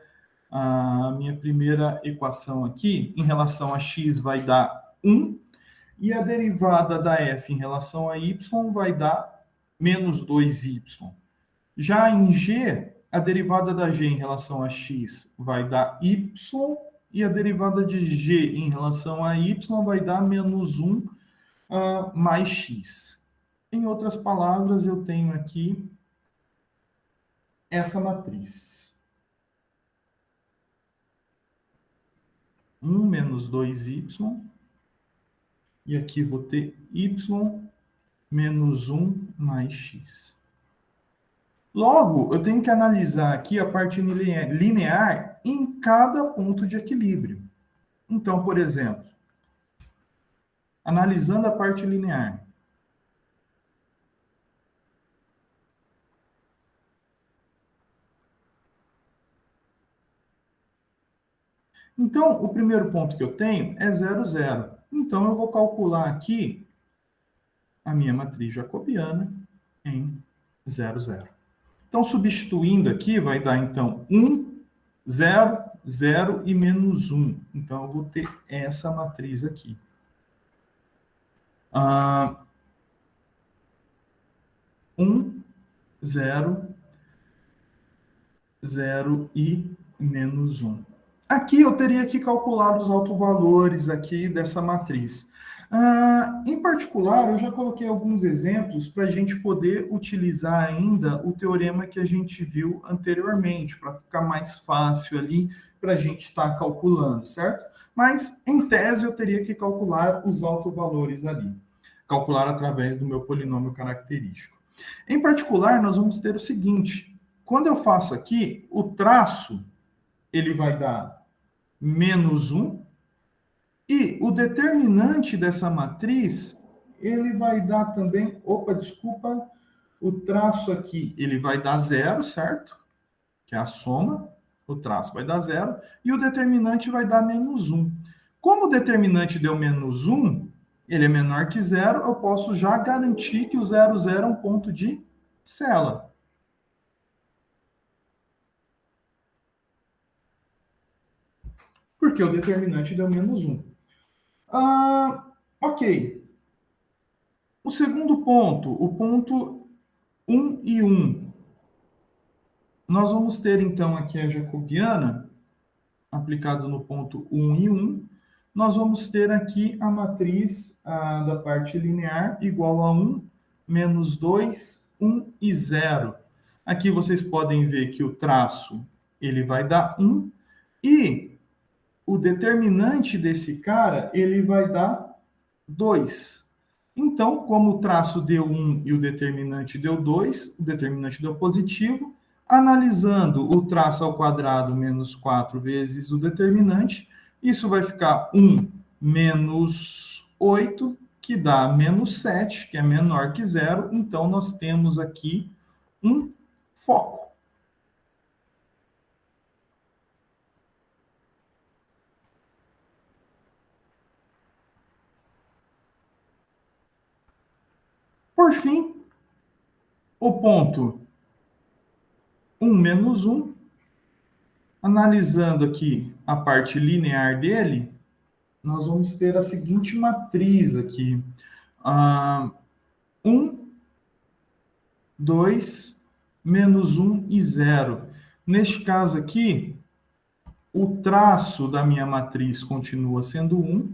equação aqui, em relação a x vai dar 1, e a derivada da f em relação a y vai dar menos 2y. Já em g, a derivada da g em relação a x vai dar y, e a derivada de g em relação a y vai dar menos 1 mais x. Em outras palavras, eu tenho aqui essa matriz. 1 menos 2y, e aqui vou ter y menos 1 mais x. Logo, eu tenho que analisar aqui a parte linear em cada ponto de equilíbrio. Então, por exemplo, analisando a parte linear. Então, o primeiro ponto que eu tenho é 0, 0. Então, eu vou calcular aqui a minha matriz jacobiana em 0, 0. Então, substituindo aqui, vai dar, então, 1, 0, 0 e menos 1. Então, eu vou ter essa matriz aqui. 1, 0, 0 e menos 1. Aqui eu teria que calcular os autovalores aqui dessa matriz. Em particular, eu já coloquei alguns exemplos para a gente poder utilizar ainda o teorema que a gente viu anteriormente, para ficar mais fácil ali para a gente estar calculando, certo? Mas, em tese, eu teria que calcular os autovalores ali. Calcular através do meu polinômio característico. Em particular, nós vamos ter o seguinte. Quando eu faço aqui, o traço, ele vai dar menos 1, e o determinante dessa matriz, ele vai dar também, o traço aqui, ele vai dar 0, certo? Que é a soma, o traço vai dar 0, e o determinante vai dar menos 1. Como o determinante deu menos 1, ele é menor que 0, eu posso já garantir que o 0, 0 é um ponto de cela. Porque o determinante deu menos 1. Ok. O segundo ponto, o ponto 1 e 1. Nós vamos ter, então, aqui a jacobiana, aplicada no ponto 1 e 1. Nós vamos ter aqui a matriz da parte linear igual a 1, menos 2, 1 e 0. Aqui vocês podem ver que o traço ele vai dar 1 e o determinante desse cara ele vai dar 2. Então, como o traço deu 1 e o determinante deu 2, o determinante deu positivo, analisando o traço ao quadrado menos 4 vezes o determinante, isso vai ficar 1 menos 8, que dá menos 7, que é menor que zero. Então, nós temos aqui um foco. Por fim, o ponto 1 menos 1, analisando aqui a parte linear dele, nós vamos ter a seguinte matriz aqui. 1, 2, menos 1 e 0. Neste caso aqui, o traço da minha matriz continua sendo 1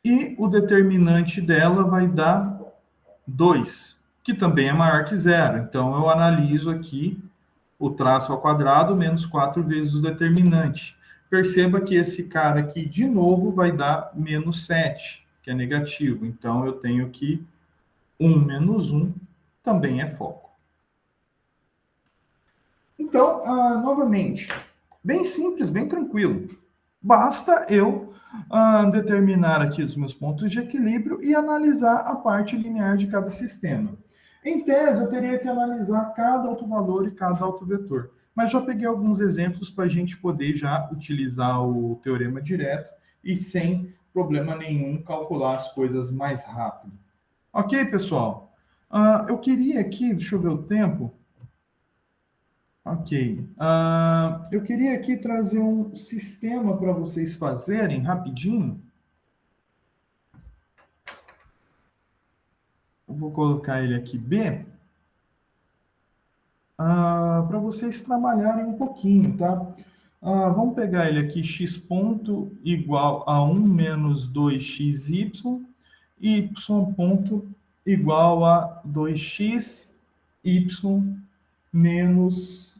e o determinante dela vai dar 2, que também é maior que zero. Então, eu analiso aqui o traço ao quadrado menos 4 vezes o determinante. Perceba que esse cara aqui, de novo, vai dar menos 7, que é negativo. Então, eu tenho que 1 menos 1 também é foco. Então, novamente, bem simples, bem tranquilo. Basta eu determinar aqui os meus pontos de equilíbrio e analisar a parte linear de cada sistema. Em tese, eu teria que analisar cada autovalor e cada autovetor. Mas já peguei alguns exemplos para a gente poder já utilizar o teorema direto e sem problema nenhum calcular as coisas mais rápido. Ok, pessoal? Eu queria aqui, deixa eu ver o tempo. Ok. Eu queria aqui trazer um sistema para vocês fazerem rapidinho. Eu vou colocar ele aqui B, para vocês trabalharem um pouquinho, tá? Vamos pegar ele aqui, x ponto igual a 1 menos 2xy e y ponto igual a 2x y menos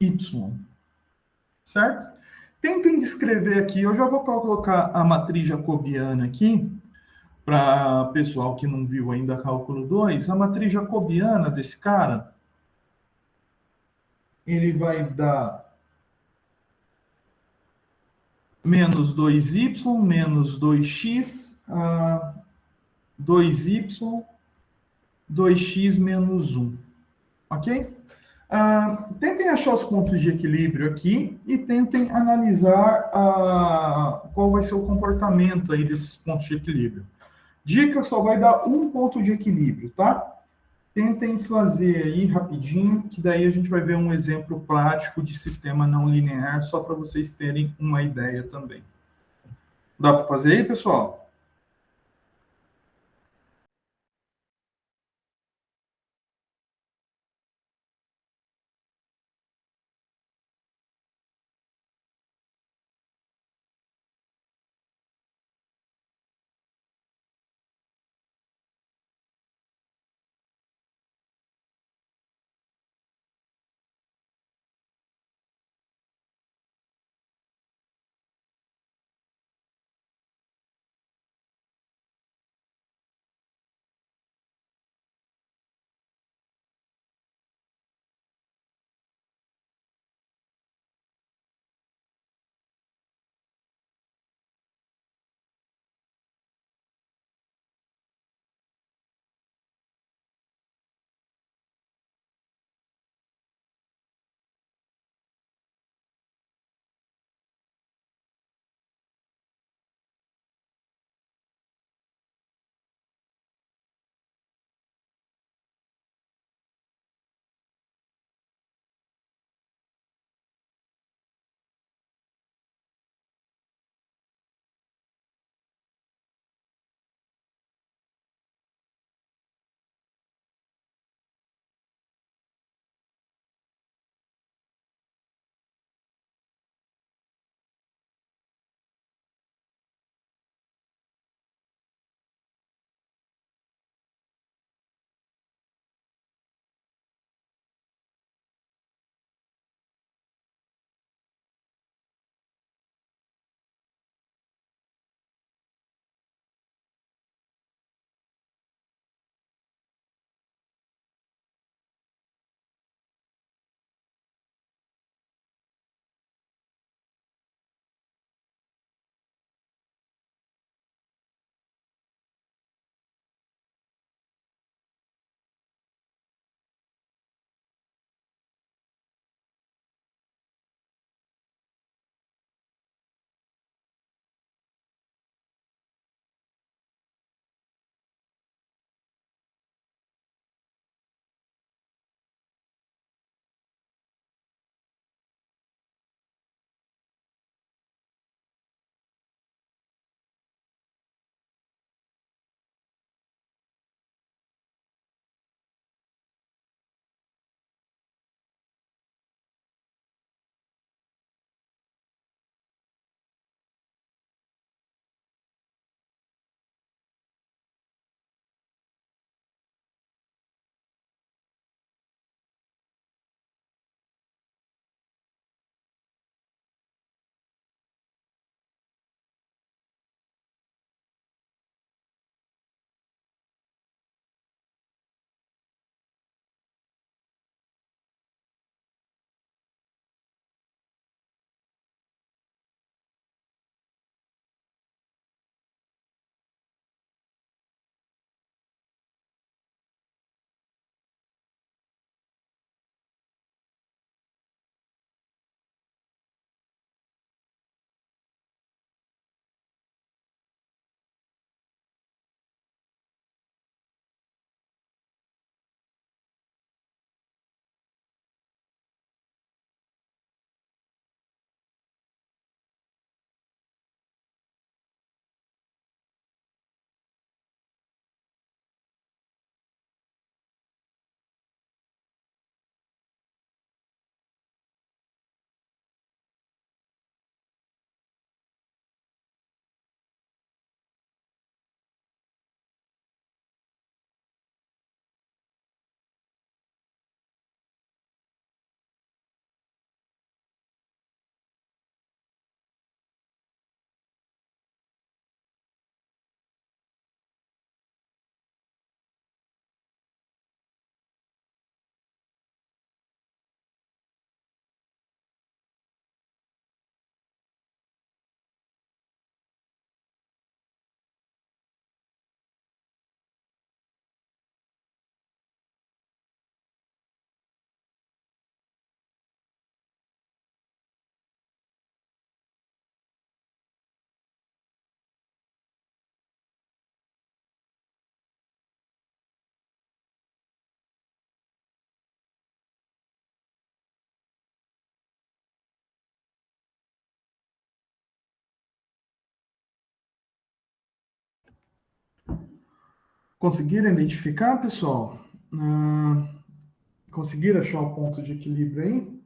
y. Certo? Tentem descrever aqui, eu já vou colocar a matriz jacobiana aqui, para pessoal que não viu ainda cálculo 2. A matriz jacobiana desse cara, ele vai dar menos 2y, menos 2x, 2y, 2x menos 1. Ok? Tentem achar os pontos de equilíbrio aqui e tentem analisar qual vai ser o comportamento aí desses pontos de equilíbrio. Dica, só vai dar um ponto de equilíbrio, tá? Tentem fazer aí rapidinho, que daí a gente vai ver um exemplo prático de sistema não linear, só para vocês terem uma ideia também. Dá para fazer aí, pessoal? Conseguiram identificar, pessoal? Conseguiram achar o ponto de equilíbrio aí?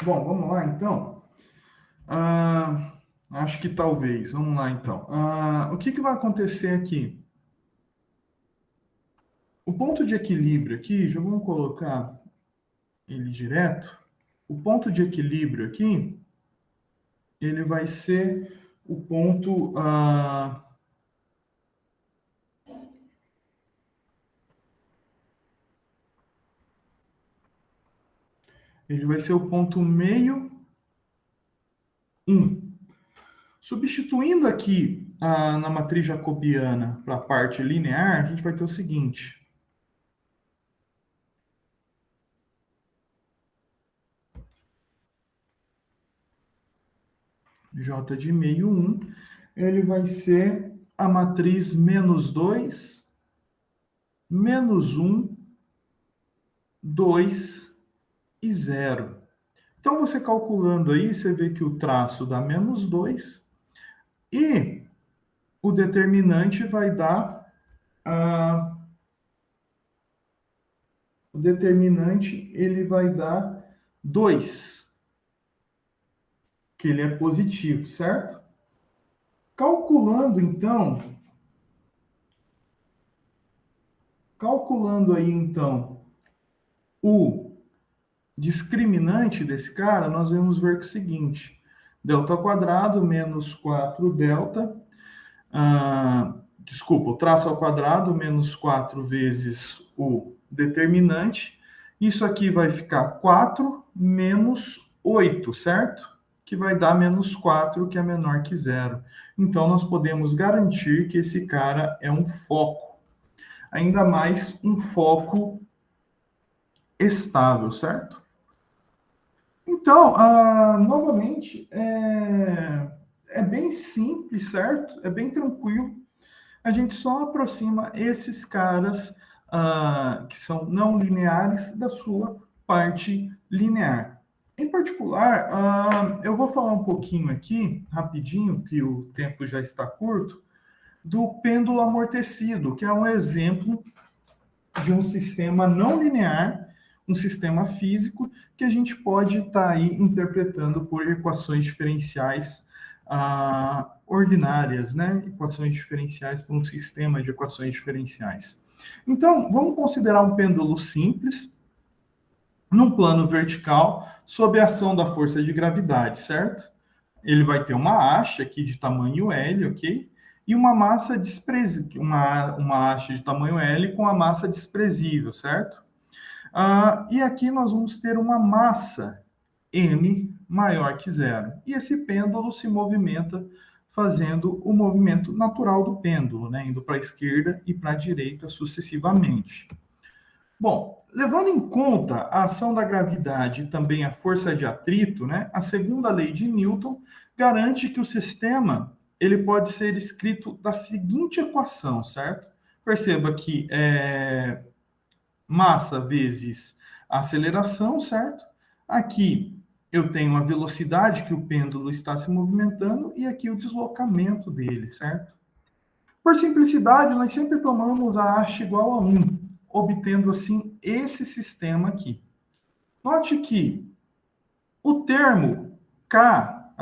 Bom, vamos lá então. Acho que talvez. Vamos lá então. O que vai acontecer aqui? O ponto de equilíbrio aqui, já vamos colocar ele direto. O ponto de equilíbrio aqui, ele vai ser o ponto. Ele vai ser o ponto meio 1. Substituindo aqui na matriz jacobiana para a parte linear, a gente vai ter o seguinte. J de meio 1, ele vai ser a matriz menos 2, menos 1, 2 e 0. Então, você calculando aí, você vê que o traço dá menos 2 e o determinante vai dar... o determinante, ele vai dar 2, que ele é positivo, certo? Calculando aí, então, o discriminante desse cara, nós vamos ver que é o seguinte, delta ao quadrado menos 4 delta, o traço ao quadrado menos 4 vezes o determinante, isso aqui vai ficar 4 menos 8, certo? Que vai dar menos 4, que é menor que zero. Então, nós podemos garantir que esse cara é um foco. Ainda mais um foco estável, certo? Então, novamente, é bem simples, certo? É bem tranquilo. A gente só aproxima esses caras que são não lineares da sua parte linear. Em particular, eu vou falar um pouquinho aqui, rapidinho, que o tempo já está curto, do pêndulo amortecido, que é um exemplo de um sistema não linear, um sistema físico, que a gente pode estar aí interpretando por equações diferenciais ordinárias, né? Equações diferenciais por um sistema de equações diferenciais. Então, vamos considerar um pêndulo simples, num plano vertical, sob a ação da força de gravidade, certo? Ele vai ter uma haste aqui de tamanho L, ok? E uma massa desprezível, uma haste de tamanho L com a massa desprezível, certo? E aqui nós vamos ter uma massa M maior que zero. E esse pêndulo se movimenta fazendo o movimento natural do pêndulo, né? Indo para a esquerda e para a direita sucessivamente. Bom, levando em conta a ação da gravidade e também a força de atrito, né, a segunda lei de Newton garante que o sistema ele pode ser escrito da seguinte equação, certo? Perceba que massa vezes aceleração, certo? Aqui eu tenho a velocidade que o pêndulo está se movimentando e aqui o deslocamento dele, certo? Por simplicidade, nós sempre tomamos a haste igual a 1, obtendo assim esse sistema aqui. Note que o termo K,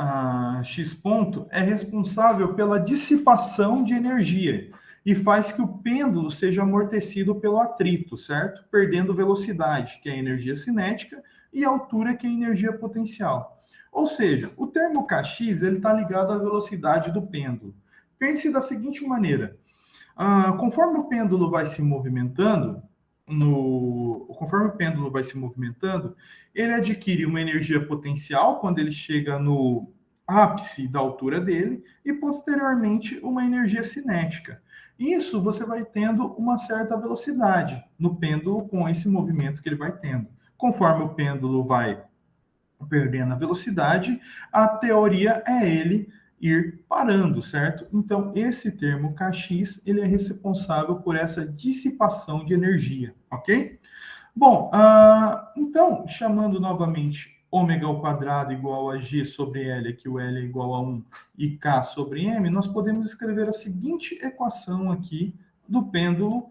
x ponto, é responsável pela dissipação de energia e faz que o pêndulo seja amortecido pelo atrito, certo? Perdendo velocidade, que é a energia cinética, e altura, que é a energia potencial. Ou seja, o termo Kx ele está ligado à velocidade do pêndulo. Pense da seguinte maneira: conforme o pêndulo vai se movimentando, ele adquire uma energia potencial quando ele chega no ápice da altura dele e posteriormente uma energia cinética. Isso você vai tendo uma certa velocidade no pêndulo com esse movimento que ele vai tendo. Conforme o pêndulo vai perdendo a velocidade, a teoria é ele ir parando, certo? Então, esse termo Kx, ele é responsável por essa dissipação de energia, ok? Bom, então, chamando novamente ômega ao quadrado igual a g sobre L, aqui o L é igual a 1, e K sobre M, nós podemos escrever a seguinte equação aqui do pêndulo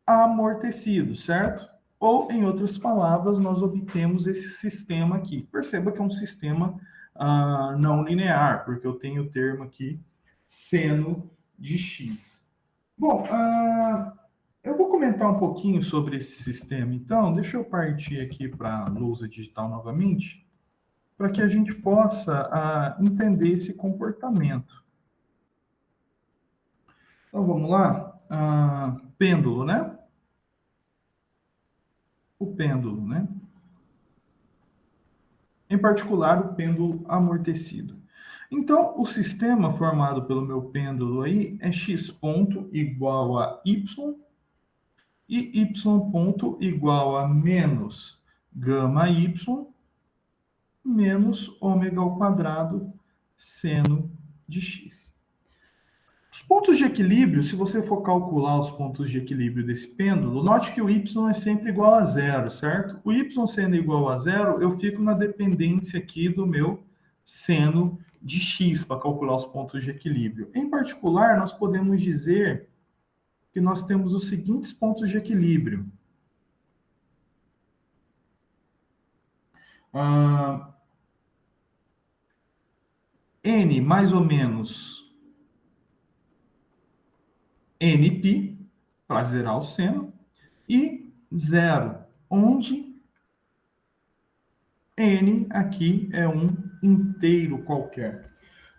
amortecido, certo? Ou, em outras palavras, nós obtemos esse sistema aqui. Perceba que é um sistema não linear, porque eu tenho o termo aqui seno de x. Bom, eu vou comentar um pouquinho sobre esse sistema, então. Deixa eu partir aqui para a lousa digital novamente, para que a gente possa entender esse comportamento. Então, vamos lá. Pêndulo, né? O pêndulo, né? Em particular, o pêndulo amortecido. Então, o sistema formado pelo meu pêndulo aí é x ponto igual a y e y ponto igual a menos gama y menos ômega ao quadrado seno de x. Os pontos de equilíbrio, se você for calcular os pontos de equilíbrio desse pêndulo, note que o y é sempre igual a zero, certo? O y sendo igual a zero, eu fico na dependência aqui do meu seno de x para calcular os pontos de equilíbrio. Em particular, nós podemos dizer que nós temos os seguintes pontos de equilíbrio. N mais ou menos nπ, para zerar o seno, e zero, onde n aqui é um inteiro qualquer.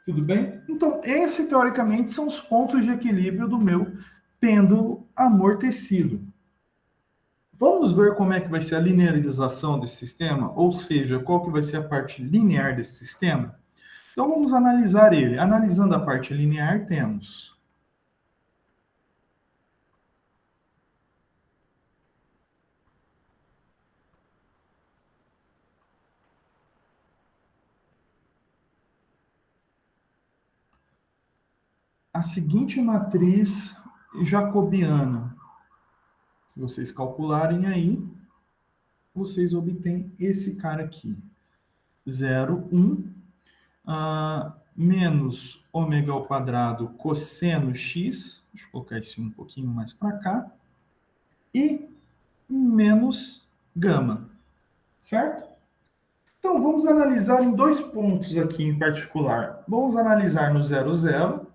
Tudo bem? Então, esses, teoricamente, são os pontos de equilíbrio do meu pêndulo amortecido. Vamos ver como é que vai ser a linearização desse sistema, ou seja, qual que vai ser a parte linear desse sistema? Então, vamos analisar ele. Analisando a parte linear, temos a seguinte matriz jacobiana. Se vocês calcularem aí, vocês obtêm esse cara aqui. 0, 1, menos ômega ao quadrado cosseno x, deixa eu colocar esse um pouquinho mais para cá, e menos gama, certo? Então, vamos analisar em dois pontos aqui em particular. Vamos analisar no 0, 0,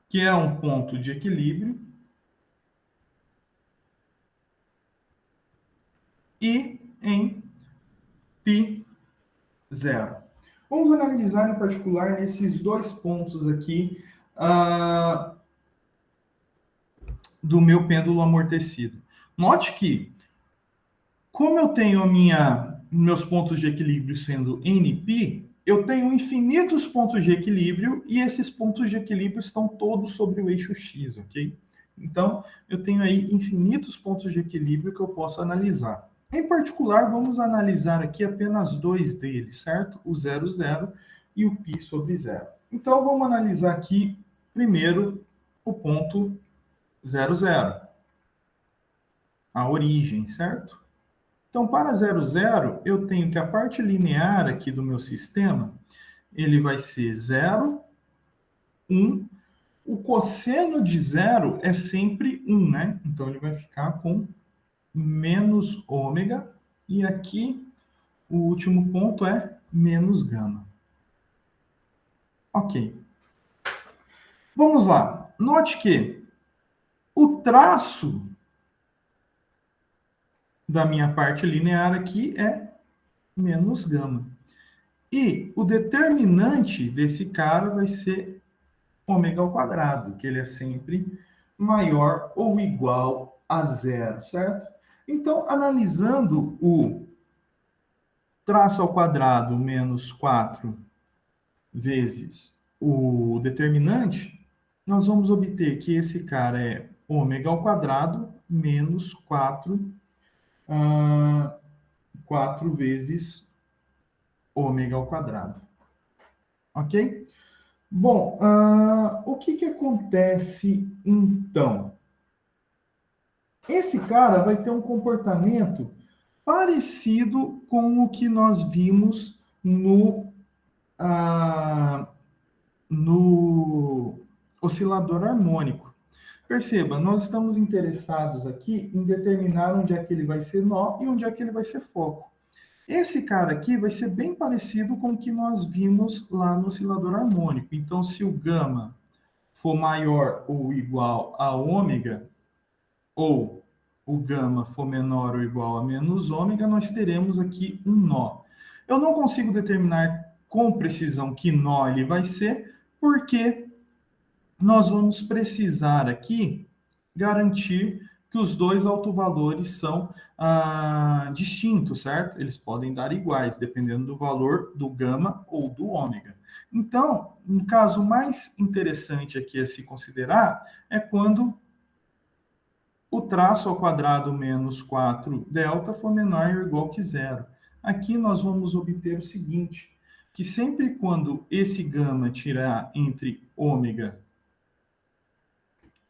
que é um ponto de equilíbrio, e em π zero. Vamos analisar em particular nesses dois pontos aqui do meu pêndulo amortecido. Note que, como eu tenho meus pontos de equilíbrio sendo nπ, eu tenho infinitos pontos de equilíbrio e esses pontos de equilíbrio estão todos sobre o eixo x, ok? Então, eu tenho aí infinitos pontos de equilíbrio que eu posso analisar. Em particular, vamos analisar aqui apenas dois deles, certo? O 0, 0 e o π sobre 0. Então, vamos analisar aqui, primeiro, o ponto 0, 0. A origem, certo? Então, para 0, 0, eu tenho que a parte linear aqui do meu sistema, ele vai ser 0, 1. O cosseno de 0 é sempre 1, né? Então, ele vai ficar com menos ômega. E aqui, o último ponto é menos gama. Ok. Vamos lá. Note que o traço da minha parte linear aqui é menos gama. E o determinante desse cara vai ser ômega ao quadrado, que ele é sempre maior ou igual a zero, certo? Então, analisando o traço ao quadrado menos 4 vezes o determinante, nós vamos obter que esse cara é ômega ao quadrado menos 4 vezes ômega ao quadrado. Ok? Bom, o que acontece então? Esse cara vai ter um comportamento parecido com o que nós vimos ah, no oscilador harmônico. Perceba, nós estamos interessados aqui em determinar onde é que ele vai ser nó e onde é que ele vai ser foco. Esse cara aqui vai ser bem parecido com o que nós vimos lá no oscilador harmônico. Então, se o gama for maior ou igual a ômega, ou o gama for menor ou igual a menos ômega, nós teremos aqui um nó. Eu não consigo determinar com precisão que nó ele vai ser, porque nós vamos precisar aqui garantir que os dois autovalores são distintos, certo? Eles podem dar iguais, dependendo do valor do gama ou do ômega. Então, um caso mais interessante aqui a se considerar é quando o traço ao quadrado menos 4 delta for menor ou igual que zero. Aqui nós vamos obter o seguinte, que sempre quando esse gama tirar entre ômega,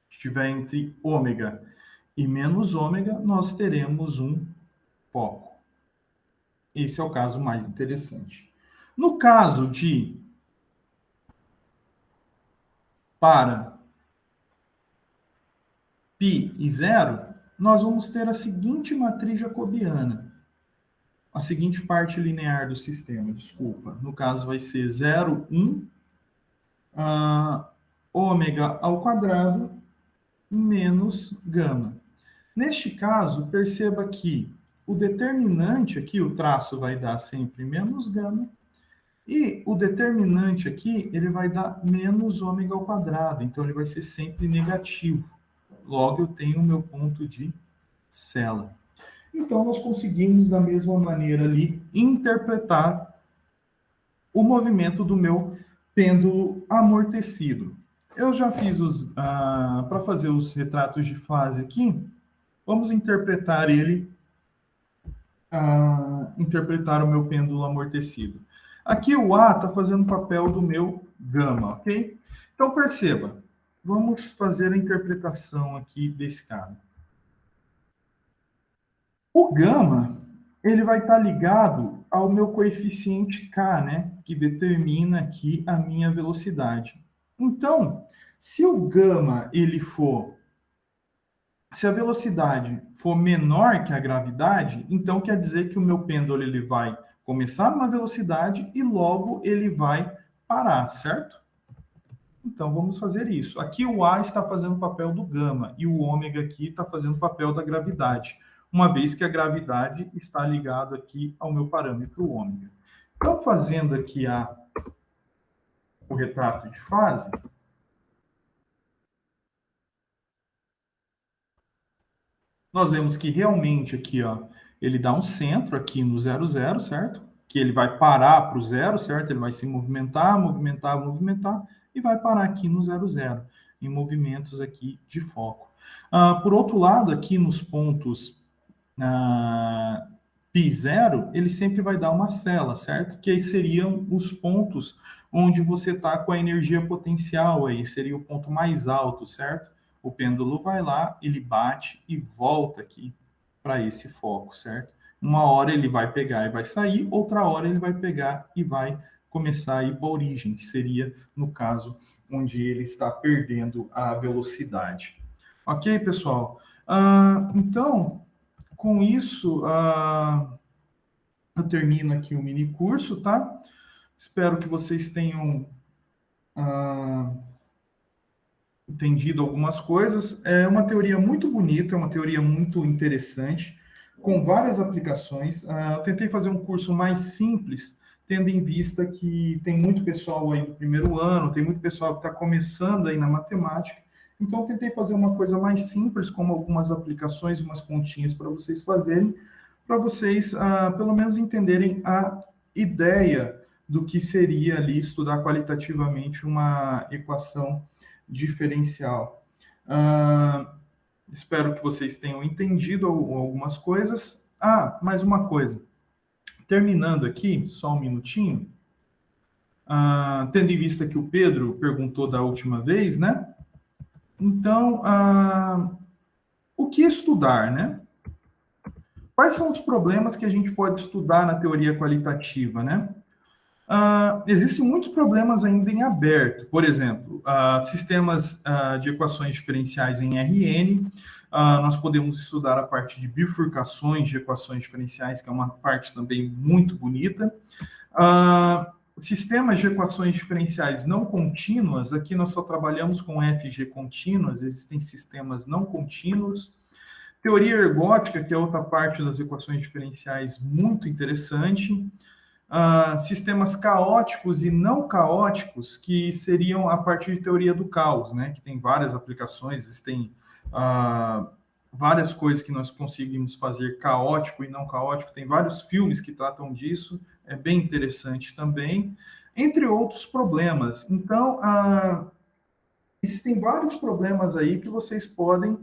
estiver entre ômega e menos ômega, nós teremos um foco. Esse é o caso mais interessante. No caso de para π e zero, nós vamos ter a seguinte matriz jacobiana. A seguinte parte linear do sistema, desculpa. No caso, vai ser 0, 1, ômega ao quadrado menos gama. Neste caso, perceba que o determinante aqui, o traço vai dar sempre menos gama, e o determinante aqui, ele vai dar menos ômega ao quadrado, então ele vai ser sempre negativo. Logo, eu tenho o meu ponto de Sela. Então, nós conseguimos, da mesma maneira ali, interpretar o movimento do meu pêndulo amortecido. Eu já fiz para fazer os retratos de fase aqui, vamos interpretar ele, interpretar o meu pêndulo amortecido. Aqui o A está fazendo o papel do meu gama, ok? Então, perceba, vamos fazer a interpretação aqui desse cara. O gama, ele vai estar ligado ao meu coeficiente K, né? Que determina aqui a minha velocidade. Então, se o gama, se a velocidade for menor que a gravidade, então quer dizer que o meu pêndulo ele vai começar numa velocidade e logo ele vai parar, certo? Então, vamos fazer isso. Aqui o A está fazendo o papel do gama e o ômega aqui está fazendo o papel da gravidade, uma vez que a gravidade está ligada aqui ao meu parâmetro ômega. Então, fazendo aqui o retrato de fase, nós vemos que realmente aqui, ó, ele dá um centro aqui no 0, 0, certo? Que ele vai parar para o zero, certo? Ele vai se movimentar, movimentar, movimentar, e vai parar aqui no 0, 0, em movimentos aqui de foco. Por outro lado, aqui nos pontos π0, ele sempre vai dar uma cela, certo? Que aí seriam os pontos onde você está com a energia potencial aí, seria o ponto mais alto, certo? O pêndulo vai lá, ele bate e volta aqui para esse foco, certo? Uma hora ele vai pegar e vai sair, outra hora ele vai pegar e vai começar a ir para a origem, que seria, no caso, onde ele está perdendo a velocidade. Ok, pessoal? Então, com isso, eu termino aqui o mini curso, tá? Espero que vocês tenham entendido algumas coisas. É uma teoria muito bonita, é uma teoria muito interessante, com várias aplicações. Eu tentei fazer um curso mais simples, tendo em vista que tem muito pessoal aí do primeiro ano, tem muito pessoal que está começando aí na matemática. Então, eu tentei fazer uma coisa mais simples, como algumas aplicações, umas continhas para vocês fazerem, para vocês, pelo menos, entenderem a ideia do que seria ali estudar qualitativamente uma equação diferencial. Espero que vocês tenham entendido algumas coisas. Mais uma coisa. Terminando aqui, só um minutinho. Tendo em vista que o Pedro perguntou da última vez, né? Então, O que estudar, né? Quais são os problemas que a gente pode estudar na teoria qualitativa, né? Existem muitos problemas ainda em aberto. Por exemplo, sistemas de equações diferenciais em Rn. Nós podemos estudar a parte de bifurcações de equações diferenciais, que é uma parte também muito bonita. Sistemas de equações diferenciais não contínuas, aqui nós só trabalhamos com FG contínuas, existem sistemas não contínuos. Teoria ergótica, que é outra parte das equações diferenciais muito interessante. Sistemas caóticos e não caóticos, que seriam a partir de teoria do caos, né? Que tem várias aplicações, existem várias coisas que nós conseguimos fazer caótico e não caótico, tem vários filmes que tratam disso, é bem interessante também, entre outros problemas. Então, existem vários problemas aí que vocês podem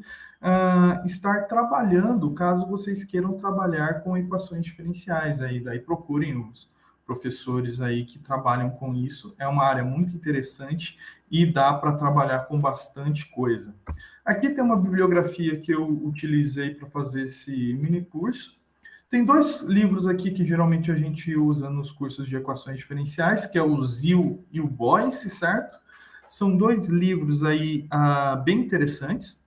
estar trabalhando, caso vocês queiram trabalhar com equações diferenciais aí, daí procurem os professores aí que trabalham com isso, é uma área muito interessante e dá para trabalhar com bastante coisa. Aqui tem uma bibliografia que eu utilizei para fazer esse mini curso. Tem dois livros aqui que geralmente a gente usa nos cursos de equações diferenciais, que é o Zill e o Boyce, certo? São dois livros aí bem interessantes.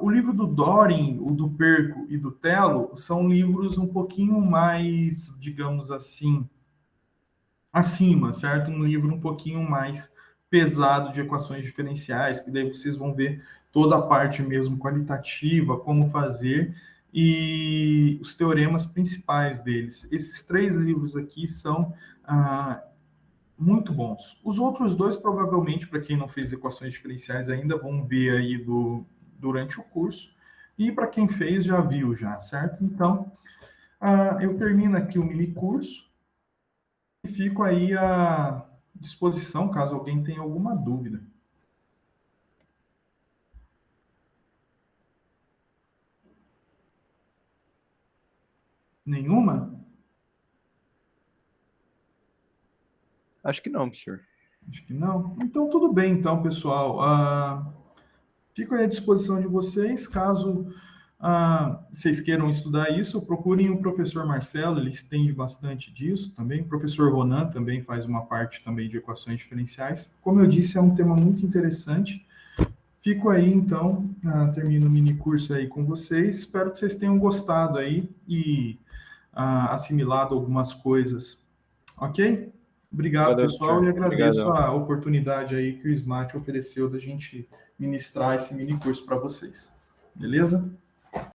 O livro do Dorin, o do Perco e do Tello, são livros um pouquinho mais, digamos assim, acima, certo? Um livro um pouquinho mais pesado de equações diferenciais, que daí vocês vão ver toda a parte mesmo qualitativa, como fazer e os teoremas principais deles. Esses três livros aqui são muito bons. Os outros dois, provavelmente, para quem não fez equações diferenciais ainda, vão ver aí durante o curso. E para quem fez, já viu já, certo? Então, eu termino aqui o mini curso e fico aí à disposição, caso alguém tenha alguma dúvida. Nenhuma? Acho que não, professor. Acho que não. Então, tudo bem, então, pessoal. Fico aí à disposição de vocês, caso vocês queiram estudar isso, procurem o professor Marcelo, ele entende bastante disso também. O professor Ronan também faz uma parte também de equações diferenciais. Como eu disse, é um tema muito interessante. Fico aí, então, termino o mini curso aí com vocês. Espero que vocês tenham gostado aí e assimilado algumas coisas. Ok? Obrigado, Valeu, pessoal, e professor. agradeço Obrigadão. a oportunidade aí que o SMAT ofereceu da gente ministrar esse mini curso para vocês. Beleza?